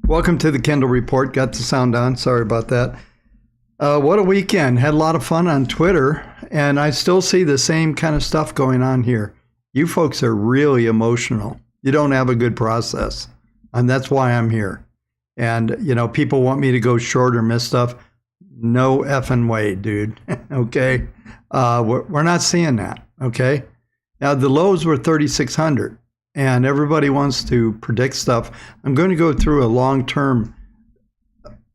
Welcome to the Kendall Report. Got the sound on. Sorry about that. What a weekend. Had a lot of fun on Twitter, and I still see the same kind of stuff going on here. You folks are really emotional. You don't have a good process, and that's why I'm here. And, you know, people want me to go short or miss stuff. No effing way, dude. Okay? We're not seeing that, okay? Now, the lows were 3,600, and everybody wants to predict stuff. I'm going to go through a long-term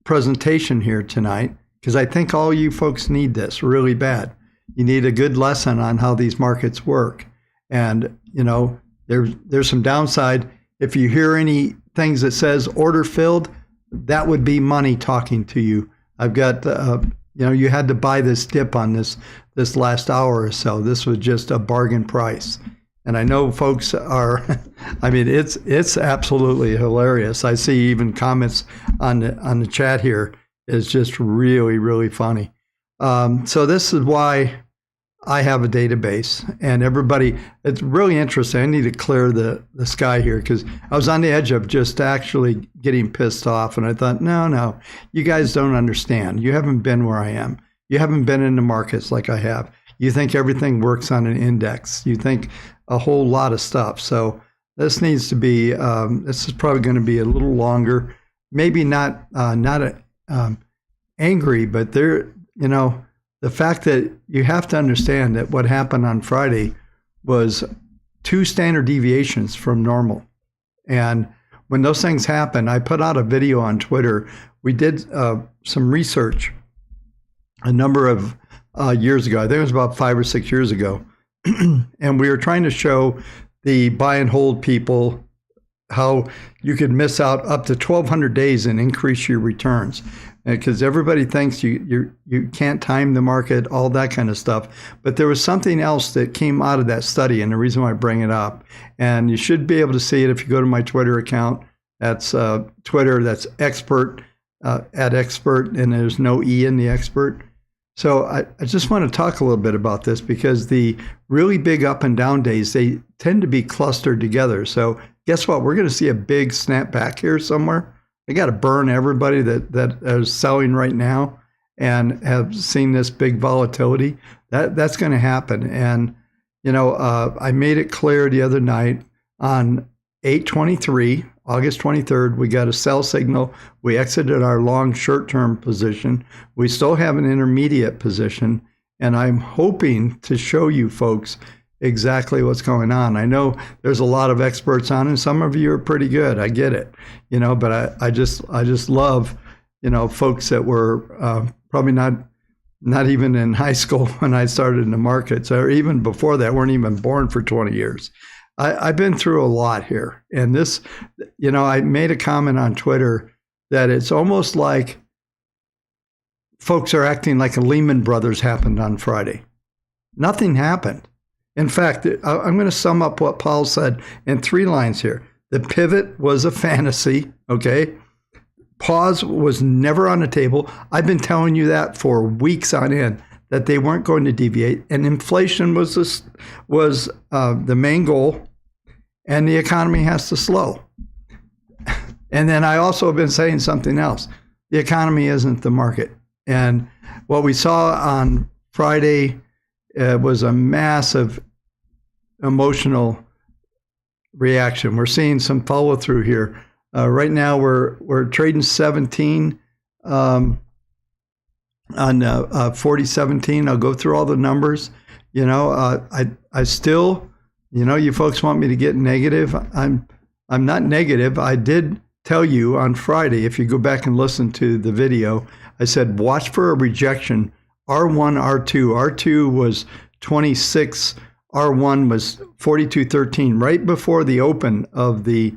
presentation here tonight because I think all you folks need this really bad. You need a good lesson on how these markets work. And, you know, there's some downside. If you hear any things that says order filled, that would be money talking to you. I've got, you know, you had to buy this dip on this last hour or so. This was just a bargain price. And I know folks are, I mean, it's absolutely hilarious. I see even comments on the chat here is just really, really funny. So this is why I have a database, and everybody, it's really interesting. I need to clear the sky here because I was on the edge of just actually getting pissed off. And I thought, no, you guys don't understand. You haven't been where I am. You haven't been in the markets like I have. You think everything works on an index. You think a whole lot of stuff. So this needs to be, this is probably going to be a little longer, maybe not angry, but there, you know, the fact that you have to understand that what happened on Friday was 2 standard deviations from normal. And when those things happen, I put out a video on Twitter. We did some research a number of years ago. I think it was about 5 or 6 years ago. And we were trying to show the buy and hold people how you could miss out up to 1,200 days and increase your returns. Because everybody thinks you can't time the market, all that kind of stuff. But there was something else that came out of that study, and the reason why I bring it up. And you should be able to see it if you go to my Twitter account. That's Twitter, that's expert, at expert, and there's no E in the expert. So I just want to talk a little bit about this because the really big up and down days, they tend to be clustered together. So guess what? We're going to see a big snapback here somewhere. They got to burn everybody that is selling right now and have seen this big volatility. That's going to happen. And, you know, I made it clear the other night on 8/23, August 23rd, we got a sell signal. We exited our long short-term position. We still have an intermediate position. And I'm hoping to show you folks exactly what's going on. I know there's a lot of experts on, and some of you are pretty good. I get it, you know, but I just love, you know, folks that were probably not even in high school when I started in the markets, or even before that, weren't even born for 20 years. I've been through a lot here. And this, you know, I made a comment on Twitter that it's almost like folks are acting like a Lehman Brothers happened on Friday. Nothing happened. In fact, I'm going to sum up what Paul said in 3 lines here. The pivot was a fantasy, okay? Pause was never on the table. I've been telling you that for weeks on end, that they weren't going to deviate. And inflation was the main goal, and the economy has to slow. And then I also have been saying something else. The economy isn't the market. And what we saw on Friday was a massive emotional reaction. We're seeing some follow through here. Right now, we're trading 17 on 40.17. I'll go through all the numbers. You know, I still, you know, you folks want me to get negative. I'm not negative. I did tell you on Friday, if you go back and listen to the video, I said watch for a rejection. R1, R2. R2 was 26. R1 was 42.13. Right before the open of the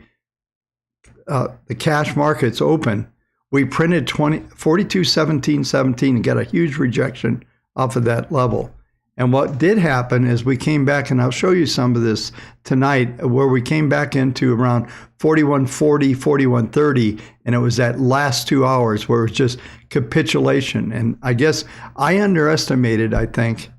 cash markets open, we printed 42.17.17 and got a huge rejection off of that level. And what did happen is we came back, and I'll show you some of this tonight, where we came back into around 41.40, 41.30, and it was that last 2 hours where it was just capitulation. And I guess I underestimated, I think,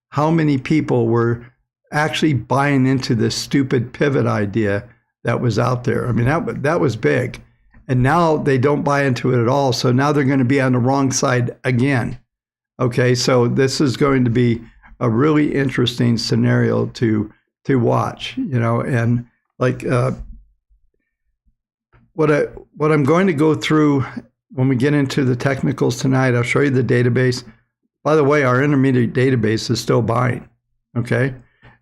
how many people were actually buying into this stupid pivot idea that was out there. I mean, that was big. And now they don't buy into it at all. So now they're going to be on the wrong side again. Okay, so this is going to be a really interesting scenario to watch, and like what I'm going to go through when we get into the technicals tonight. I'll show you the database. By the way, our intermediate database is still buying. Okay,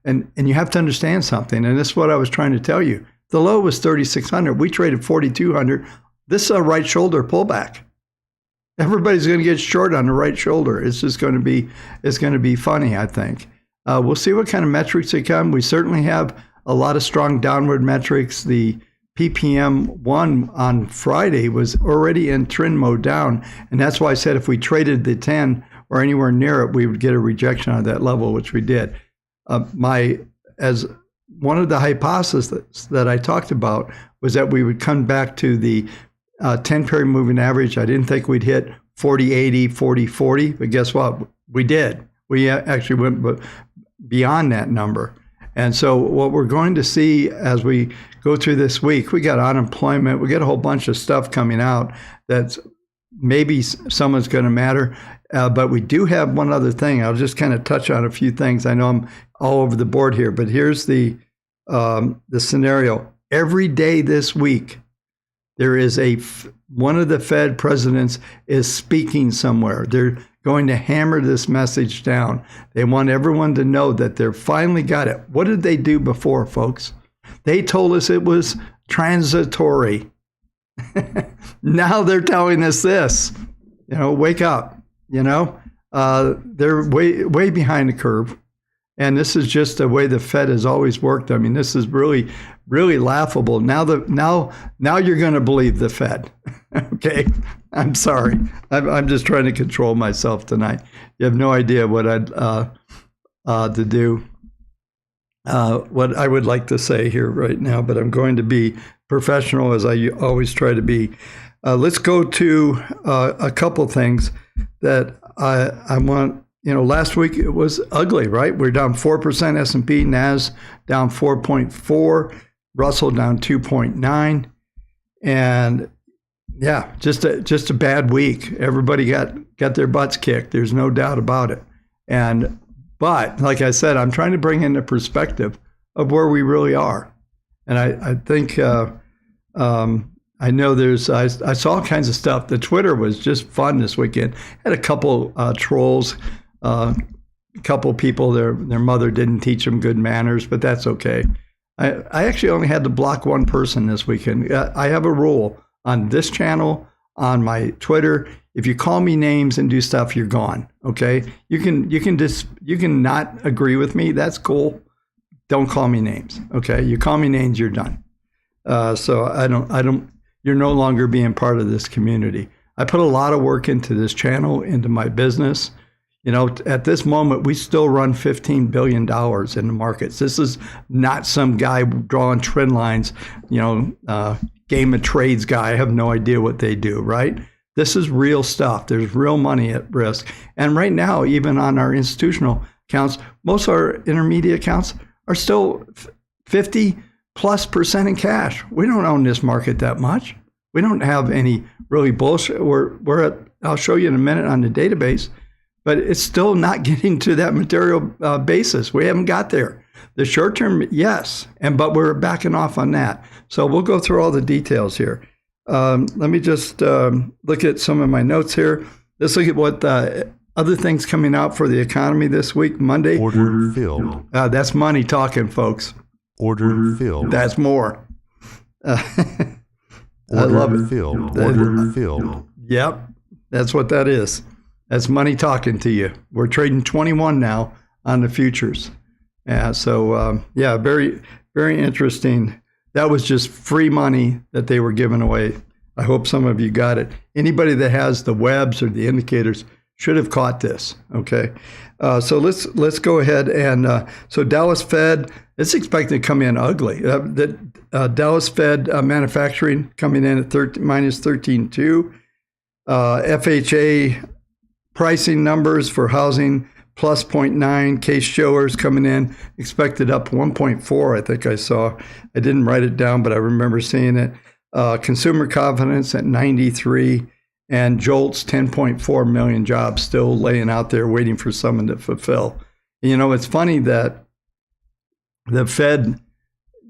and you have to understand something, and this is what I was trying to tell you. The low was 3,600. We traded 4,200. This is a right shoulder pullback. Everybody's going to get short on the right shoulder. It's just going to be funny, I think. We'll see what kind of metrics they come. We certainly have a lot of strong downward metrics. The PPM 1 on Friday was already in trend mode down, and that's why I said if we traded the 10 or anywhere near it, we would get a rejection on that level, which we did. As one of the hypotheses that I talked about was that we would come back to the 10-period moving average. I didn't think we'd hit 40-80, 40-40, but guess what? We did. We actually went beyond that number. And so what we're going to see as we go through this week, we got unemployment, we got a whole bunch of stuff coming out that's maybe someone's going to matter. But we do have one other thing. I'll just kind of touch on a few things. I know I'm all over the board here, but here's the scenario. Every day this week, there is one of the Fed presidents is speaking somewhere. They're going to hammer this message down. They want everyone to know that they're finally got it. What did they do before, folks? They told us it was transitory. Now they're telling us this. Wake up. They're way behind the curve. And this is just the way the Fed has always worked. I mean, this is really, really laughable. Now you're going to believe the Fed. Okay, I'm sorry. I'm just trying to control myself tonight. You have no idea what I'd to do. What I would like to say here right now, but I'm going to be professional as I always try to be. Let's go to a couple things that I want. Last week it was ugly, right? We're down 4%, S&P, NAS down 4.4, Russell down 2.9, and yeah, just a bad week. Everybody got their butts kicked. There's no doubt about it. But like I said, I'm trying to bring in the perspective of where we really are, and I think I know I saw all kinds of stuff. The Twitter was just fun this weekend. Had a couple trolls. A couple people, their mother didn't teach them good manners, but that's okay. I actually only had to block one person this weekend. I have a rule on this channel, on my Twitter. If you call me names and do stuff, you're gone. Okay, you can not agree with me. That's cool. Don't call me names. Okay, you call me names, you're done. So I don't. You're no longer being part of this community. I put a lot of work into this channel, into my business. At this moment, we still run $15 billion in the markets. This is not some guy drawing trend lines, game of trades guy. I have no idea what they do, right? This is real stuff. There's real money at risk. And right now, even on our institutional accounts, most of our intermediate accounts are still 50+% in cash. We don't own this market that much. We don't have any really bullshit. We're at, I'll show you in a minute on the database, but it's still not getting to that material basis. We haven't got there. The short term, yes, but we're backing off on that. So we'll go through all the details here. Let me just look at some of my notes here. Let's look at what other things coming out for the economy this week. Monday. Order filled. That's money talking, folks. Order filled. That's more. I love it. Order filled. Yep, that's what that is. That's money talking to you. We're trading 21 now on the futures. So very, very interesting. That was just free money that they were giving away. I hope some of you got it. Anybody that has the webs or the indicators should have caught this. Okay, so let's go ahead and so Dallas Fed, it's expected to come in ugly. The Dallas Fed manufacturing coming in at minus 13.2. FHA pricing numbers for housing plus 0.9. Case showers coming in expected up 1.4. I think I saw. I didn't write it down, but I remember seeing it. consumer confidence at 93, and JOLTS 10.4 million jobs still laying out there waiting for someone to fulfill. You know, it's funny that the Fed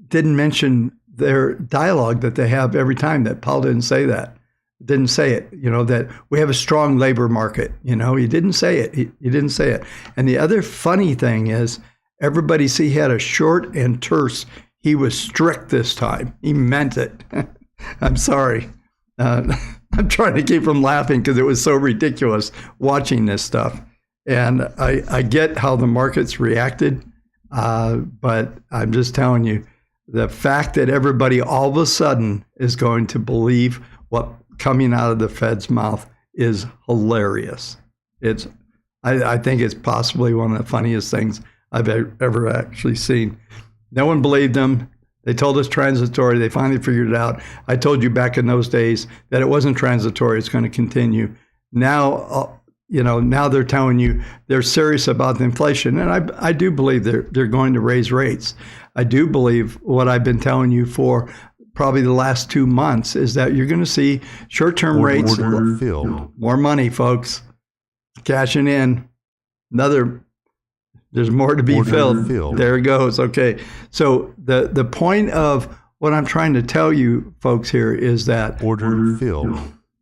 didn't mention their dialogue that they have every time. That Powell didn't say that. Didn't say it, you know, that we have a strong labor market. You know, he didn't say it. He didn't say it. And the other funny thing is everybody see he had a short and terse. He was strict this time. He meant it. I'm sorry. I'm trying to keep from laughing because it was so ridiculous watching this stuff. And I get how the markets reacted, but I'm just telling you, the fact that everybody all of a sudden is going to believe what coming out of the Fed's mouth is hilarious. I think it's possibly one of the funniest things I've ever actually seen. No one believed them. They told us transitory. They finally figured it out. I told you back in those days that it wasn't transitory. It's going to continue. Now, now they're telling you they're serious about the inflation. And I do believe they're going to raise rates. I do believe what I've been telling you for probably the last 2 months is that you're going to see short-term rates. Order filled. More money, folks. Cashing in. There's more to be filled. There it goes. Okay. So the point of what I'm trying to tell you folks here is that Order filled.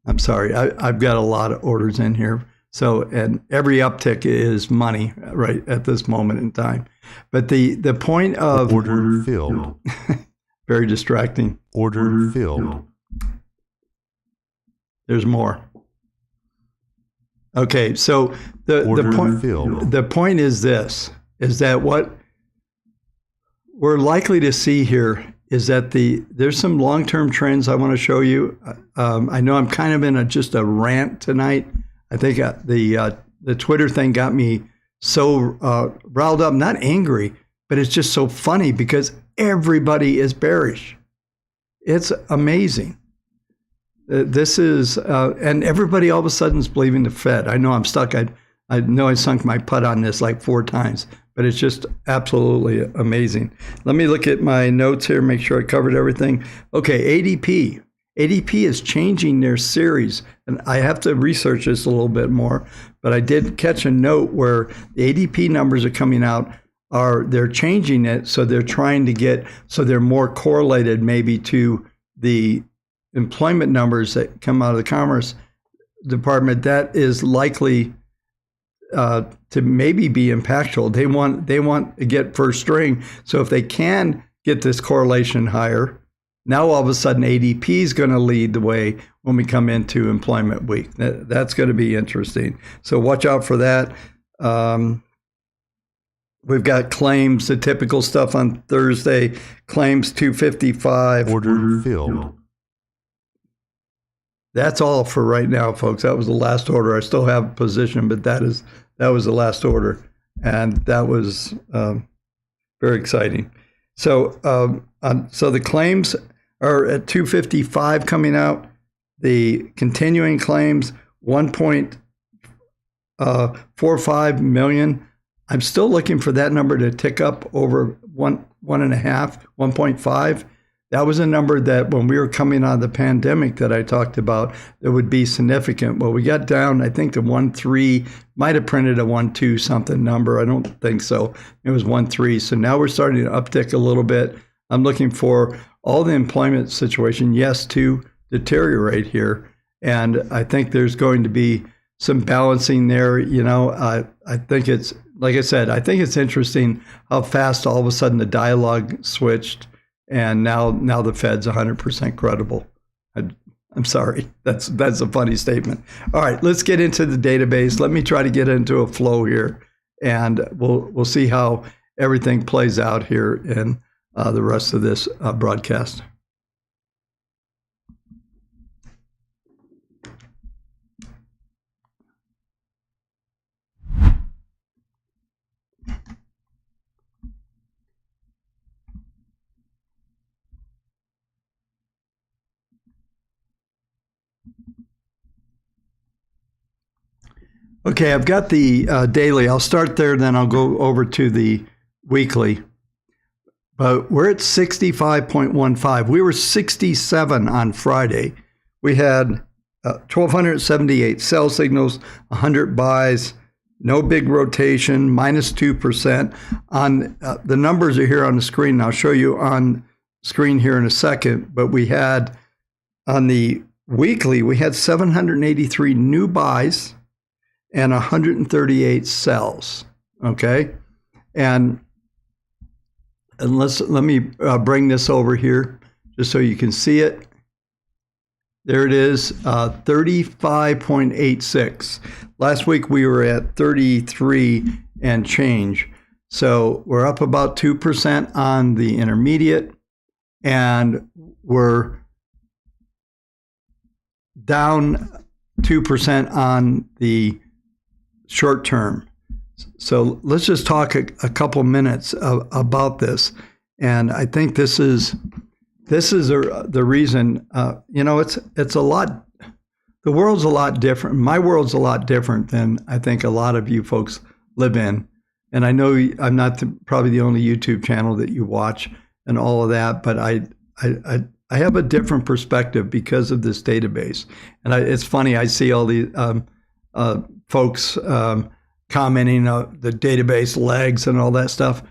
I'm sorry. I've got a lot of orders in here. So, and every uptick is money right at this moment in time. But the point of Order filled. Very distracting. Order filled. There's more. Okay, so the point is this, is that what we're likely to see here is that there's some long-term trends I want to show you. I know I'm kind of in just a rant tonight. I think the Twitter thing got me so riled up, not angry, but it's just so funny because everybody is bearish. It's amazing. This is, and everybody all of a sudden is believing the Fed. I know I'm stuck. I know I sunk my putt on this like 4 times, but it's just absolutely amazing. Let me look at my notes here, make sure I covered everything. Okay, ADP. ADP is changing their series, and I have to research this a little bit more, but I did catch a note where the ADP numbers are coming out. They're changing it, so they're trying to so they're more correlated maybe to the employment numbers that come out of the Commerce Department. That is likely to maybe be impactful. They want to get first string. So if they can get this correlation higher, now all of a sudden ADP is going to lead the way when we come into employment week. That's going to be interesting. So watch out for that. We've got claims, the typical stuff on Thursday. Claims 255. Order filled. That's all for right now, folks. That was the last order. I still have a position, but that was the last order, and that was very exciting. So, so the claims are at 255 coming out. The continuing claims 1.45 million. I'm still looking for that number to tick up over 1.5. That was a number that when we were coming out of the pandemic that I talked about, that would be significant. Well, we got down, I think, to 1.3, might have printed a 1.2 something number. I don't think so. It was 1.3. So now we're starting to uptick a little bit. I'm looking for all the employment situation, yes, to deteriorate here. And I think there's going to be some balancing there. You know, I think it's, like I said, I think it's interesting how fast all of a sudden the dialogue switched. And now the Fed's 100% credible. I'm sorry. That's a funny statement. All right, let's get into the database. Let me try to get into a flow here, and we'll see how everything plays out here in the rest of this broadcast. Okay, I've got the daily. I'll start there, then I'll go over to the weekly. but we're at 65.15. We were 67 on Friday. We had 1,278 sell signals, 100 buys, no big rotation, minus 2%. On the numbers are here on the screen. I'll show you on screen here in a second. But we had on the weekly, we had 783 new buys and 138 sells. Okay, and let me bring this over here just so you can see it. There it is, 35.86. Last week we were at 33 and change. So we're up about 2% on the intermediate, and we're down 2% on the short term. So let's just talk a couple minutes about this. And I think this is the reason, it's a lot, the world's a lot different. My world's a lot different than I think a lot of you folks live in. And I know I'm not probably the only YouTube channel that you watch and all of that, but I have a different perspective because of this database. And it's funny, I see all these folks commenting the database lags and all that stuff.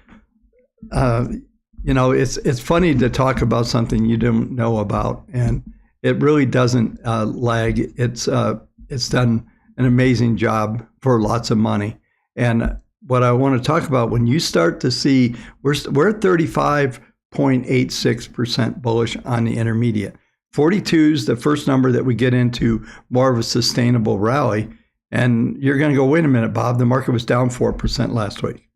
It's funny to talk about something you don't know about, and it really doesn't lag. It's done an amazing job for lots of money. And what I want to talk about, when you start to see, we're at 35.86% bullish on the intermediate. 42 is the first number that we get into more of a sustainable rally. And you're going to go, wait a minute, Bob, the market was down 4% last week.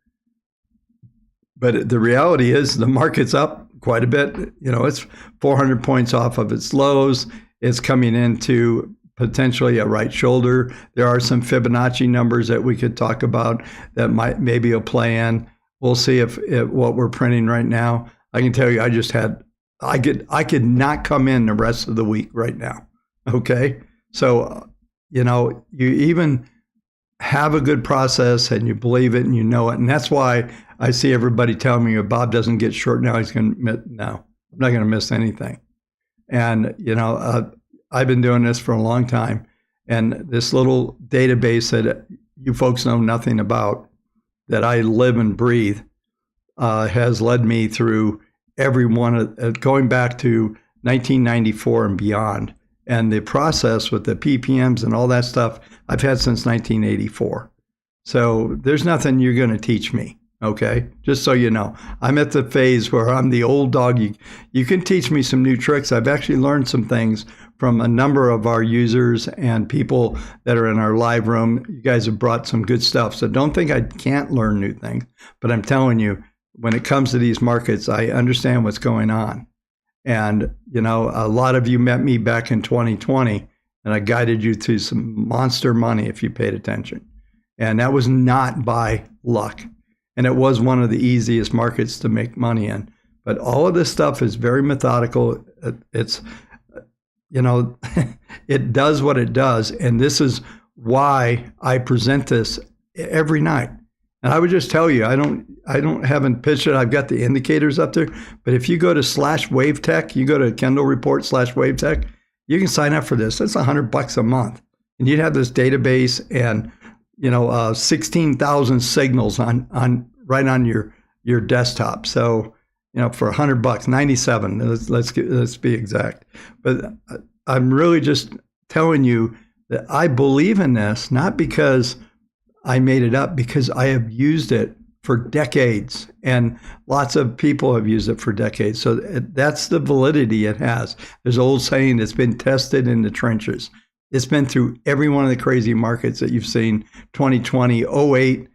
But the reality is the market's up quite a bit. It's 400 points off of its lows. It's coming into potentially a right shoulder. There are some Fibonacci numbers that we could talk about that maybe will play in. We'll see if what we're printing right now. I can tell you, I could not come in the rest of the week right now. Okay, so you even have a good process and you believe it and you know it, and that's why I see everybody telling me, if Bob doesn't get short now, he's going to miss. No, I'm not going to miss anything. And, I've been doing this for a long time. And this little database that you folks know nothing about, that I live and breathe, has led me through every one going back to 1994 and beyond. And the process with the PPMs and all that stuff I've had since 1984. So there's nothing you're going to teach me. Okay, just so you know, I'm at the phase where I'm the old dog. You can teach me some new tricks. I've actually learned some things from a number of our users and people that are in our live room. You guys have brought some good stuff. So don't think I can't learn new things. But I'm telling you, when it comes to these markets, I understand what's going on. And, a lot of you met me back in 2020, and I guided you through some monster money if you paid attention. And that was not by luck. And it was one of the easiest markets to make money in. But all of this stuff is very methodical. It's, it does what it does. And this is why I present this every night. And I would just tell you, haven't pitched it. I've got the indicators up there. But if you go to /Wavetech, you go to Kendall Report /Wavetech, you can sign up for this. That's $100 a month. And you'd have this database and 16,000 signals on right on your desktop. So, for $100, 97. Let's be exact. But I'm really just telling you that I believe in this, not because I made it up, because I have used it for decades, and lots of people have used it for decades. So that's the validity it has. There's an old saying, it's been tested in the trenches. It's been through every one of the crazy markets that you've seen, 2020, 08,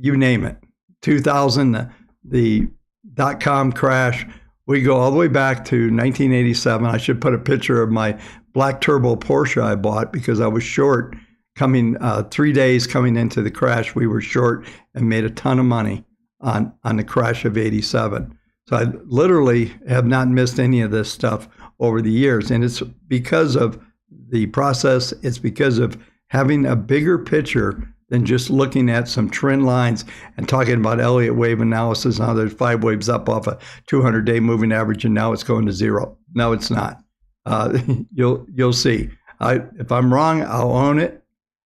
you name it, 2000, the dot-com crash. We go all the way back to 1987. I should put a picture of my black turbo Porsche I bought because I was short coming 3 days coming into the crash. We were short and made a ton of money on the crash of 87. So I literally have not missed any of this stuff over the years. And it's because of the process. It's because of having a bigger picture than just looking at some trend lines and talking about Elliott wave analysis. Now there's 5 waves up off a 200-day moving average, and now it's going to zero. No, it's not. You'll see. If I'm wrong, I'll own it.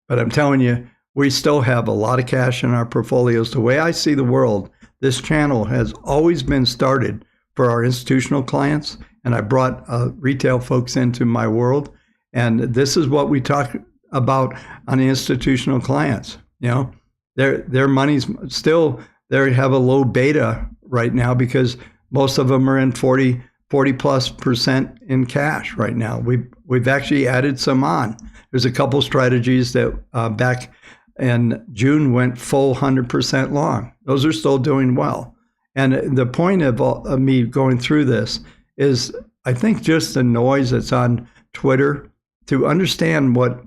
But I'm telling you, we still have a lot of cash in our portfolios. The way I see the world, this channel has always been started for our institutional clients, and I brought retail folks into my world. And this is what we talk about on the institutional clients. You know, their money's still, they have a low beta right now because most of them are in 40+% in cash right now. We've actually added some on. There's a couple strategies that back in June went full 100% long. Those are still doing well. And the point of me going through this is, I think, just the noise that's on Twitter, to understand what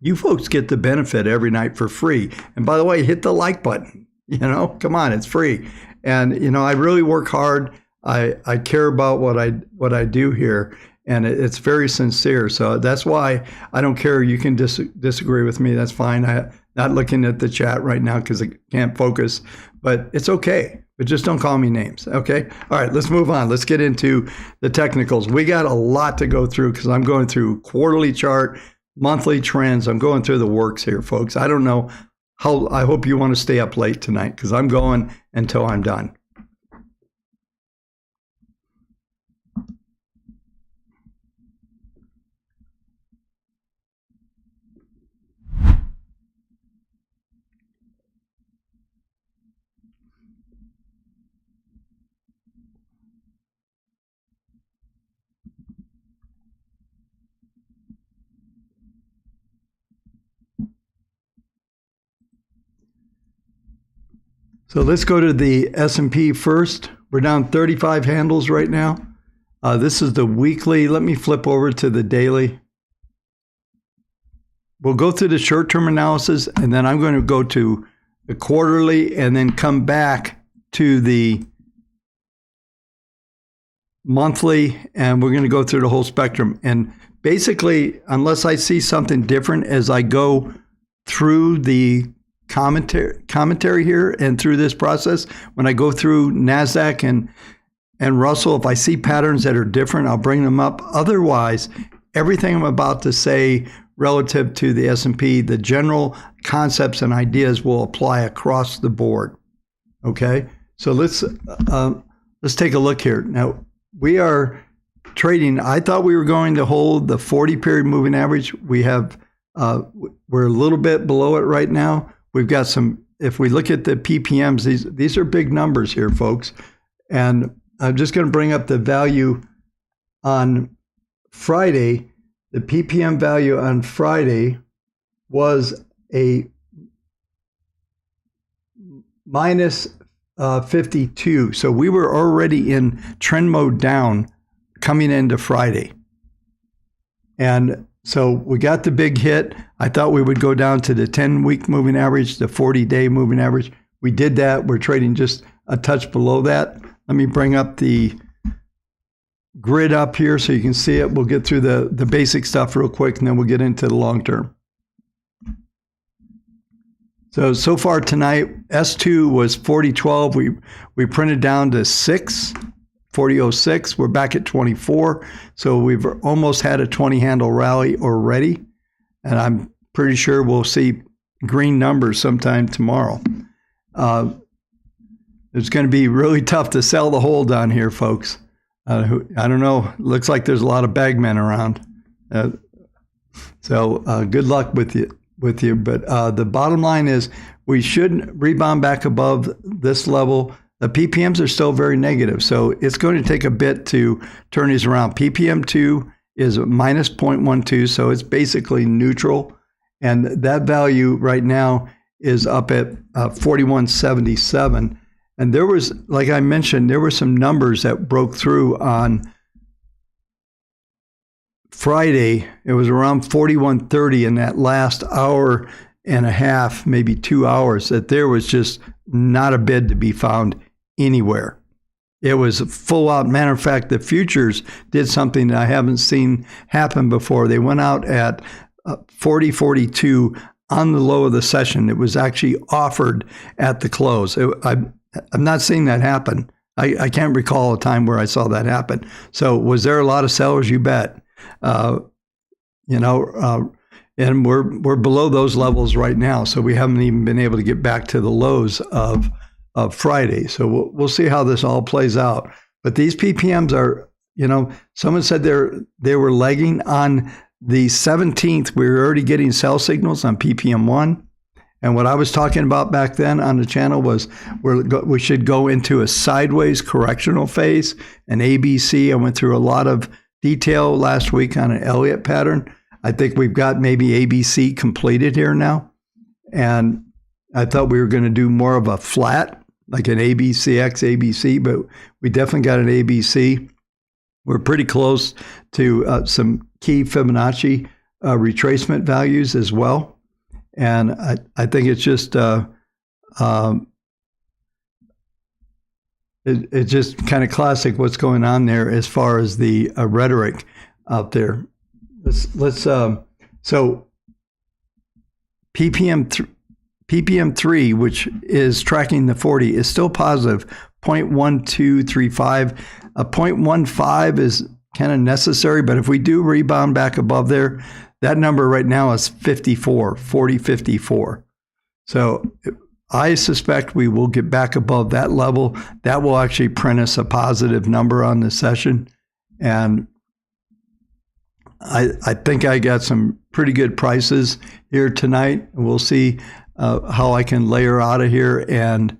you folks get the benefit every night for free. And by the way, hit the like button. You know, come on, it's free. And you know, I really work hard. I care about what I do here, and it's very sincere. So that's why I don't care. You can disagree with me. That's fine. I'm not looking at the chat right now because I can't focus, but it's okay. But just don't call me names, okay? All right, let's move on. Let's get into the technicals. We got a lot to go through because I'm going through quarterly chart, monthly trends. I'm going through the works here, folks. I don't know how. I hope you want to stay up late tonight because I'm going until I'm done. So let's go to the S&P first. We're down 35 handles right now. This is the weekly. Let me flip over to the daily. We'll go through the short-term analysis, and then I'm going to go to the quarterly and then come back to the monthly, and we're going to go through the whole spectrum. And basically, unless I see something different as I go through the commentary here and through this process, when I go through NASDAQ and Russell, if I see patterns that are different, I'll bring them up. Otherwise, everything I'm about to say relative to the S&P, the general concepts and ideas will apply across the board. Okay, so let's take a look here. Now, we are trading. I thought we were going to hold the 40-period moving average. We're a little bit below it right now. We've got some, if we look at the PPMs, these are big numbers here, folks. And I'm just going to bring up the value on Friday. The PPM value on Friday was a minus 52. So we were already in trend mode down coming into Friday. And so we got the big hit. I thought we would go down to the 10-week moving average, the 40-day moving average. We did that. We're trading just a touch below that. Let me bring up the grid up here so you can see it. We'll get through the basic stuff real quick, and then we'll get into the long term. So far tonight, S2 was 40.12. We printed down to 40.06. We're back at 24. So we've almost had a 20 handle rally already. And I'm pretty sure we'll see green numbers sometime tomorrow. It's going to be really tough to sell the hold on here, folks. I don't know. Looks like there's a lot of bagmen around. So good luck with you. But the bottom line is we should rebound back above this level. The PPMs are still very negative, so it's going to take a bit to turn these around. PPM 2 is minus 0.12, so it's basically neutral. And that value right now is up at 41.77. And there was, like I mentioned, there were some numbers that broke through on Friday. It was around 41.30 in that last hour and a half, maybe 2 hours, that there was just not a bid to be found anywhere. It was full out. Matter of fact, the futures did something that I haven't seen happen before. They went out at 40.42 on the low of the session. It was actually offered at the close. I'm not seeing that happen. I can't recall a time where I saw that happen. So was there a lot of sellers? You bet. And we're below those levels right now. So we haven't even been able to get back to the lows of Friday. So we'll see how this all plays out. But these PPMs are, someone said they were lagging on the 17th. We were already getting sell signals on PPM 1. And what I was talking about back then on the channel was we should go into a sideways correctional phase, an ABC. I went through a lot of detail last week on an Elliott pattern. I think we've got maybe ABC completed here now. And I thought we were going to do more of a flat, like an ABCX ABC, but we definitely got an ABC. We're pretty close to some key Fibonacci retracement values as well. And I think it's just it's just kind of classic what's going on there as far as the rhetoric out there. So PPM 3, which is tracking the 40, is still positive, 0.1235. A 0.15 is kind of necessary, but if we do rebound back above there, that number right now is 40.54. So I suspect we will get back above that level. That will actually print us a positive number on the session. And I think I got some pretty good prices here tonight. We'll see how I can layer out of here and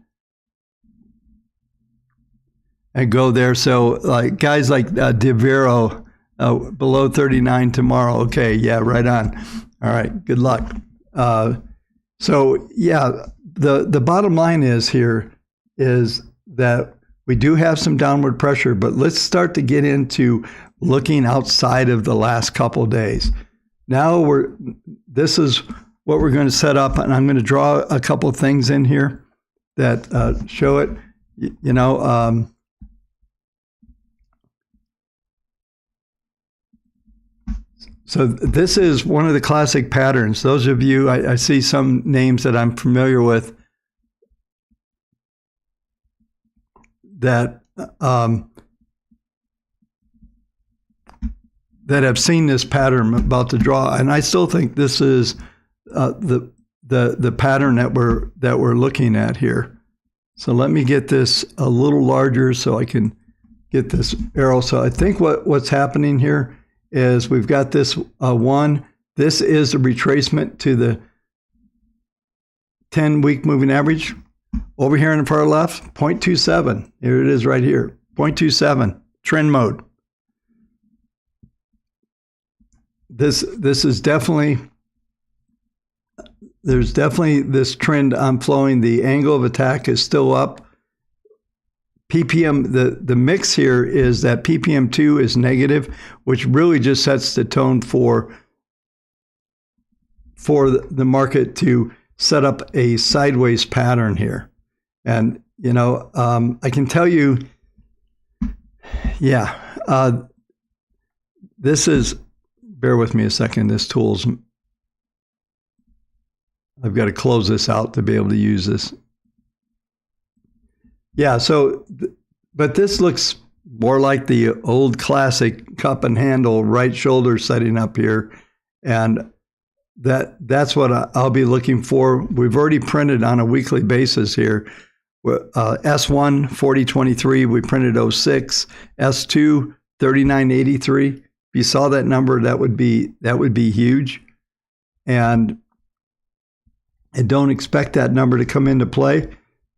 go there. So like guys like DeVero, below 39 tomorrow. Okay, yeah, right on. All right, good luck. So yeah, the bottom line is that we do have some downward pressure, but let's start to get into looking outside of the last couple of days. Now this is what we're going to set up, and I'm going to draw a couple of things in here that show it. So this is one of the classic patterns. Those of you, I see some names that I'm familiar with that that have seen this pattern about to draw, and I still think this is the pattern that we're looking at here. So let me get this a little larger so I can get this arrow. So I think what's happening here is we've got this one. This is a retracement to the 10-week moving average. Over here on the far left, 0.27. Here it is right here, 0.27, trend mode. This is definitely, there's definitely this trend I'm flowing. The angle of attack is still up. PPM, the mix here is that PPM 2 is negative, which really just sets the tone for the market to set up a sideways pattern here. And, I can tell you, this is, bear with me a second, this tool's, I've got to close this out to be able to use this. Yeah, so, but this looks more like the old classic cup and handle right shoulder setting up here. And that's what I'll be looking for. We've already printed on a weekly basis here. S1, 40.23, we printed 06. S2, 39.83. If you saw that number, that would be huge. And I don't expect that number to come into play.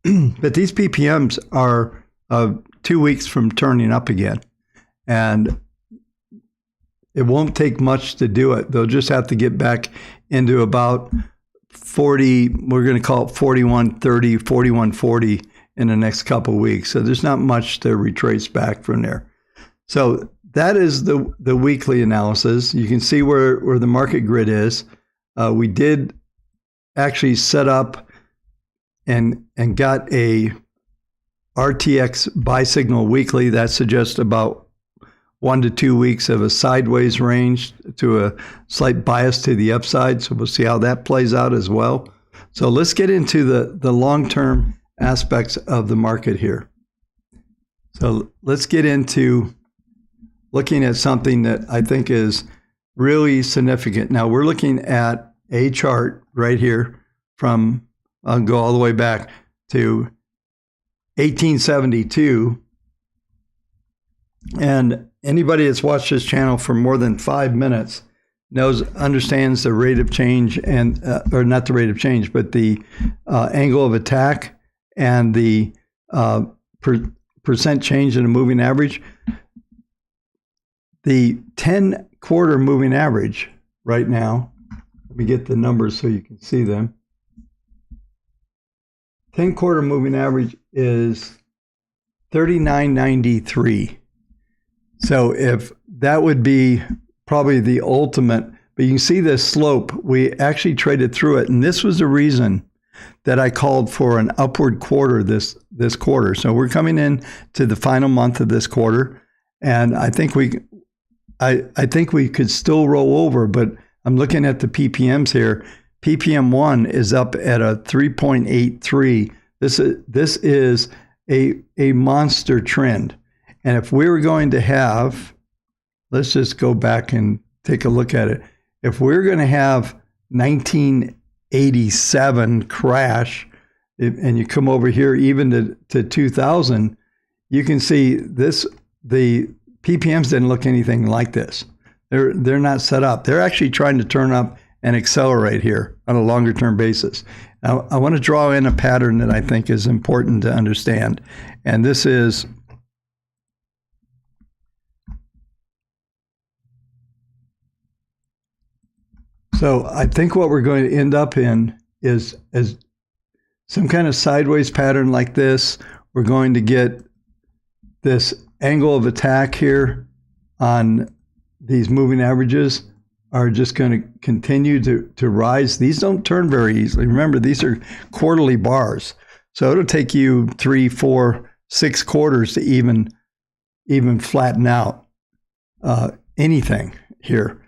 But these PPMs are 2 weeks from turning up again. And it won't take much to do it. They'll just have to get back into about 40, we're going to call it 41.30, 41.40 in the next couple of weeks. So there's not much to retrace back from there. So that is the weekly analysis. You can see where the market grid is. We did actually set up and got a RTX buy signal weekly that suggests about 1 to 2 weeks of a sideways range to a slight bias to the upside. So we'll see how that plays out as well. So let's get into the long-term aspects of the market here. So let's get into looking at something that I think is really significant. Now we're looking at a chart right here from, I'll go all the way back to 1872. And anybody that's watched this channel for more than 5 minutes understands the rate of change and, or not the rate of change, but the angle of attack and the percent change in a moving average. The 10-quarter moving average right now, let me get the numbers so you can see them. 10-quarter moving average is 39.93. So if that would be probably the ultimate, but you can see this slope, we actually traded through it. And this was the reason that I called for an upward quarter this quarter. So we're coming in to the final month of this quarter. And I think I think we could still roll over, but I'm looking at the PPMs here. PPM 1 is up at a 3.83. This is a monster trend. And if we were going to have, let's just go back and take a look at it. If we're going to have 1987 crash, and you come over here even to 2000, you can see this, the PPMs didn't look anything like this. They're not set up. They're actually trying to turn up and accelerate here on a longer term basis. Now, I want to draw in a pattern that I think is important to understand. And this is, so I think what we're going to end up in is some kind of sideways pattern like this. We're going to get this angle of attack here on these moving averages are just going to continue to rise. These don't turn very easily. Remember, these are quarterly bars. So it'll take you 3, 4, 6 quarters to even flatten out anything here.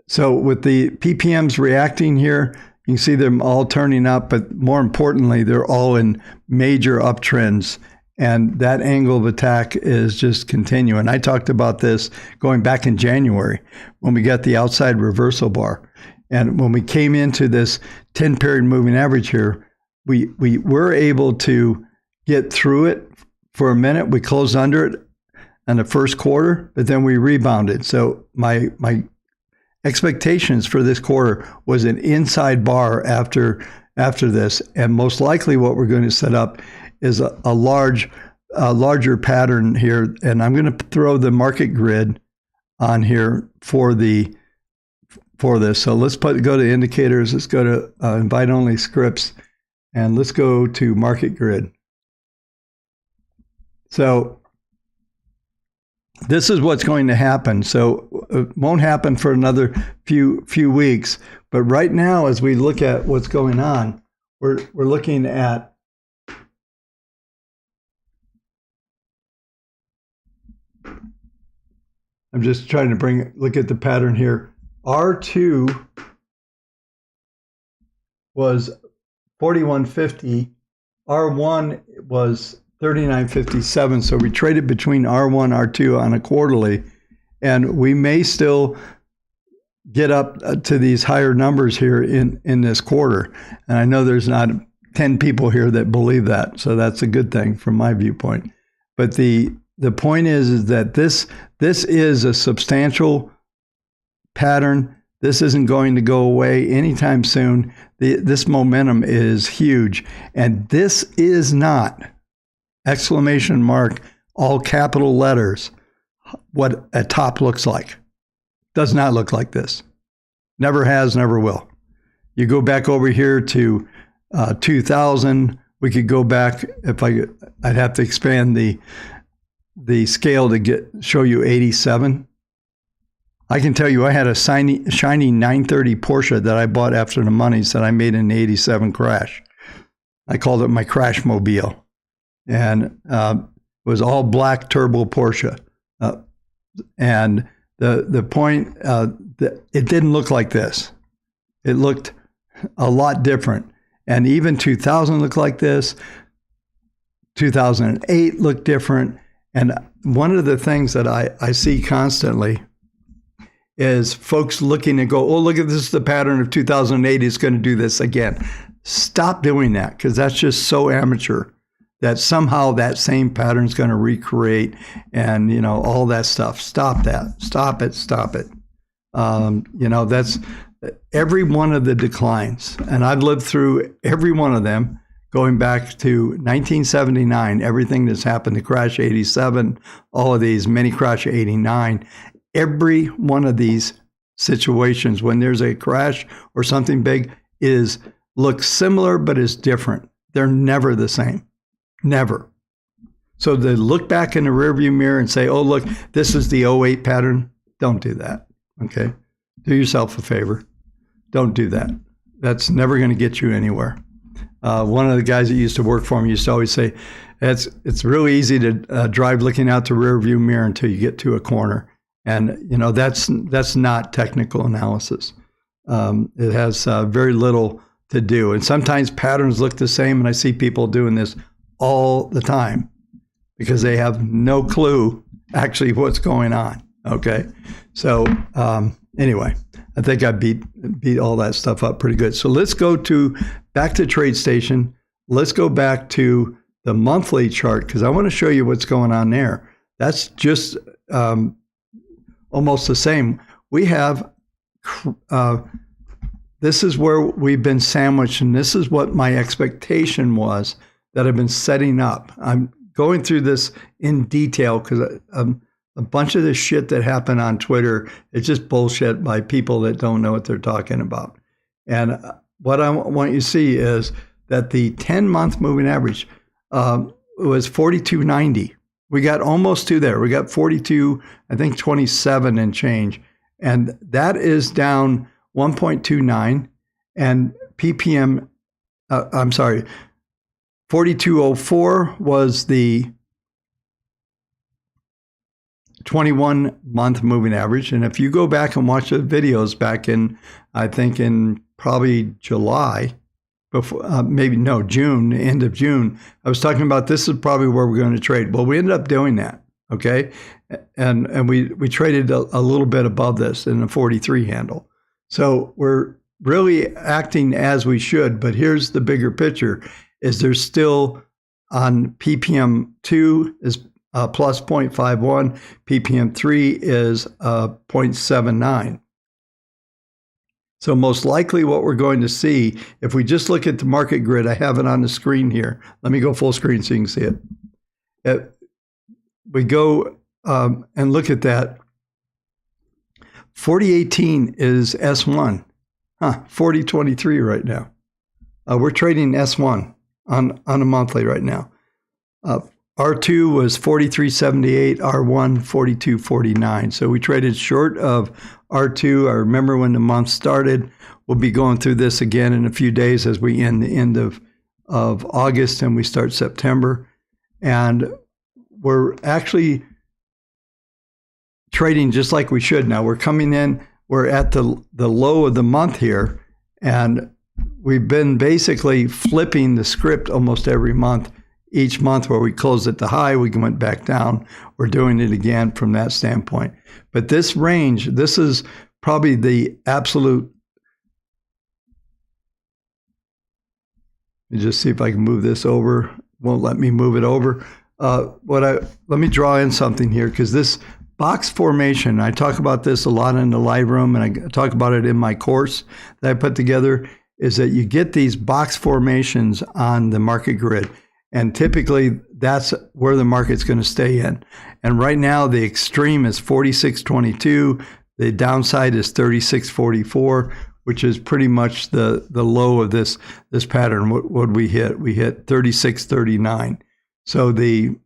So with the PPMs reacting here, you can see them all turning up, but more importantly, they're all in major uptrends. And that angle of attack is just continuing. I talked about this going back in January when we got the outside reversal bar. And when we came into this 10-period moving average here, we were able to get through it for a minute. We closed under it in the first quarter, but then we rebounded. So my expectations for this quarter was an inside bar after this. And most likely what we're going to set up is a larger pattern here. And I'm going to throw the market grid on here for this. So let's go to indicators. Let's go to invite only scripts, and let's go to market grid. So this is what's going to happen. So it won't happen for another few weeks. But right now, as we look at what's going on, we're looking at I'm just trying to look at the pattern here. R2 was 41.50. R1 was 39.57. So we traded between R1, R2 on a quarterly, and we may still get up to these higher numbers here in this quarter. And I know there's not 10 people here that believe that. So that's a good thing from my viewpoint. But the point is that this is a substantial pattern. This isn't going to go away anytime soon. This momentum is huge. And this is not, exclamation mark, all capital letters, what a top looks like. Does not look like this. Never has, never will. You go back over here to 2000. We could go back, if I'd have to expand the scale to show you 87. I can tell you I had a shiny 930 Porsche that I bought after the monies that I made in the 87 crash. I called it my crash mobile. And it was all black turbo Porsche. And the point, it didn't look like this. It looked a lot different. And even 2000 looked like this. 2008 looked different. And one of the things that I see constantly is folks looking and go, oh, look at this, the pattern of 2008 is going to do this again. Stop doing that, because that's just so amateur that somehow that same pattern is going to recreate and, all that stuff. Stop that. Stop it. Stop it. That's every one of the declines. And I've lived through every one of them going back to 1979, everything that's happened, the crash 87, all of these, mini crash 89, every one of these situations when there's a crash or something big looks similar but is different. They're never the same. Never. So to look back in the rearview mirror and say, oh, look, this is the '08 pattern, don't do that, okay? Do yourself a favor. Don't do that. That's never going to get you anywhere. One of the guys that used to work for me used to always say, it's really easy to drive looking out the rearview mirror until you get to a corner. And, that's not technical analysis. It has very little to do. And sometimes patterns look the same, and I see people doing this all the time because they have no clue actually what's going on, okay? So anyway, I think I beat all that stuff up pretty good. So let's go back to TradeStation. Let's go back to the monthly chart because I want to show you what's going on there. That's just almost the same. We have, this is where we've been sandwiched, and this is what my expectation was that I've been setting up. I'm going through this in detail because a bunch of this shit that happened on Twitter, it's just bullshit by people that don't know what they're talking about. And what I want you to see is that the 10-month moving average was 42.90. We got almost to there. We got 42, I think 27 and change. And that is down 1.29. And PPM, 4204 was the 21-month moving average. And if you go back and watch the videos back in, I think in probably July, before June, end of June, I was talking about this is probably where we're going to trade. Well, we ended up doing that, okay? And we traded a little bit above this in a 43 handle. So we're really acting as we should, but here's the bigger picture, is there's still on PPM 2 is plus 0.51, PPM 3 is 0.79. So most likely what we're going to see, if we just look at the market grid, I have it on the screen here. Let me go full screen so you can see it. We go and look at that. 4018 is S1, 4023 right now. We're trading S1 on a monthly right now. R2 was 43.78, R1 42.49. So we traded short of R2. I remember when the month started. We'll be going through this again in a few days as we end the end of August and we start September. And we're actually trading just like we should now. We're coming in, we're at the low of the month here, and we've been basically flipping the script almost every month. Each month where we closed at the high, we went back down. We're doing it again from that standpoint. But this range, this is probably the absolute. Let me just see if I can move this over. Won't let me move it over. Let me draw in something here, because this box formation, I talk about this a lot in the live room, and I talk about it in my course that I put together, is that you get these box formations on the market grid. And typically, that's where the market's going to stay in. And right now, the extreme is 46.22. The downside is 36.44, which is pretty much the low of this pattern. What we hit? We hit 36.39. So the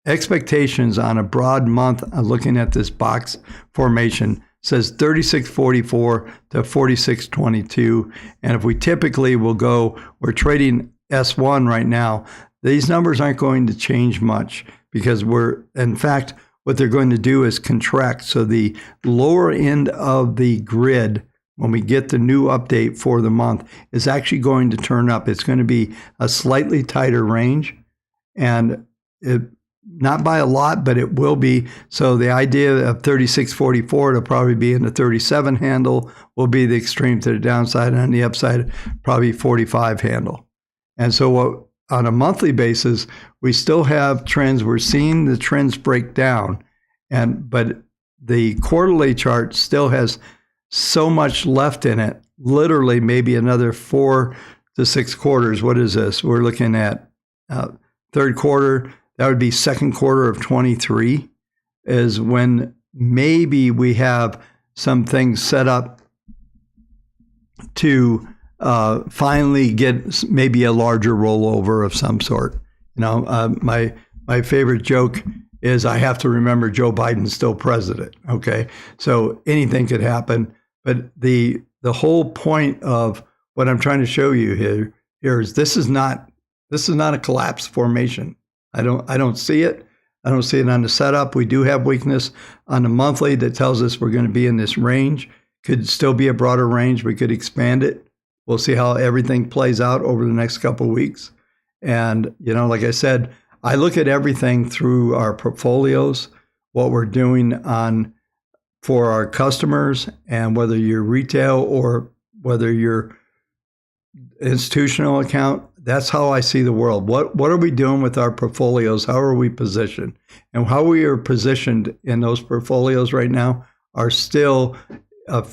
expectations on a broad month, looking at this box formation, says 36.44 to 46.22. And if we typically will go, we're trading S1 right now. These numbers aren't going to change much because in fact, what they're going to do is contract. So the lower end of the grid, when we get the new update for the month, is actually going to turn up. It's going to be a slightly tighter range, and not by a lot, but it will be. So the idea of 36.44 to probably be in the 37 handle will be the extreme to the downside, and on the upside, probably 45 handle. And so what, on a monthly basis, we still have trends. We're seeing the trends break down, but the quarterly chart still has so much left in it, literally maybe another 4 to 6 quarters. What is this? We're looking at third quarter. That would be second quarter of 23 is when maybe we have some things set up to finally get maybe a larger rollover of some sort. My favorite joke is I have to remember Joe Biden's still president. Okay, so anything could happen, but the whole point of what I'm trying to show you here is this is not a collapse formation. I don't see it. I don't see it on the setup. We do have weakness on the monthly that tells us we're going to be in this range. Could still be a broader range. We could expand it. We'll see how everything plays out over the next couple of weeks. And, like I said, I look at everything through our portfolios, what we're doing for our customers, and whether you're retail or whether you're institutional account, that's how I see the world. What are we doing with our portfolios? How are we positioned? And how we are positioned in those portfolios right now are still a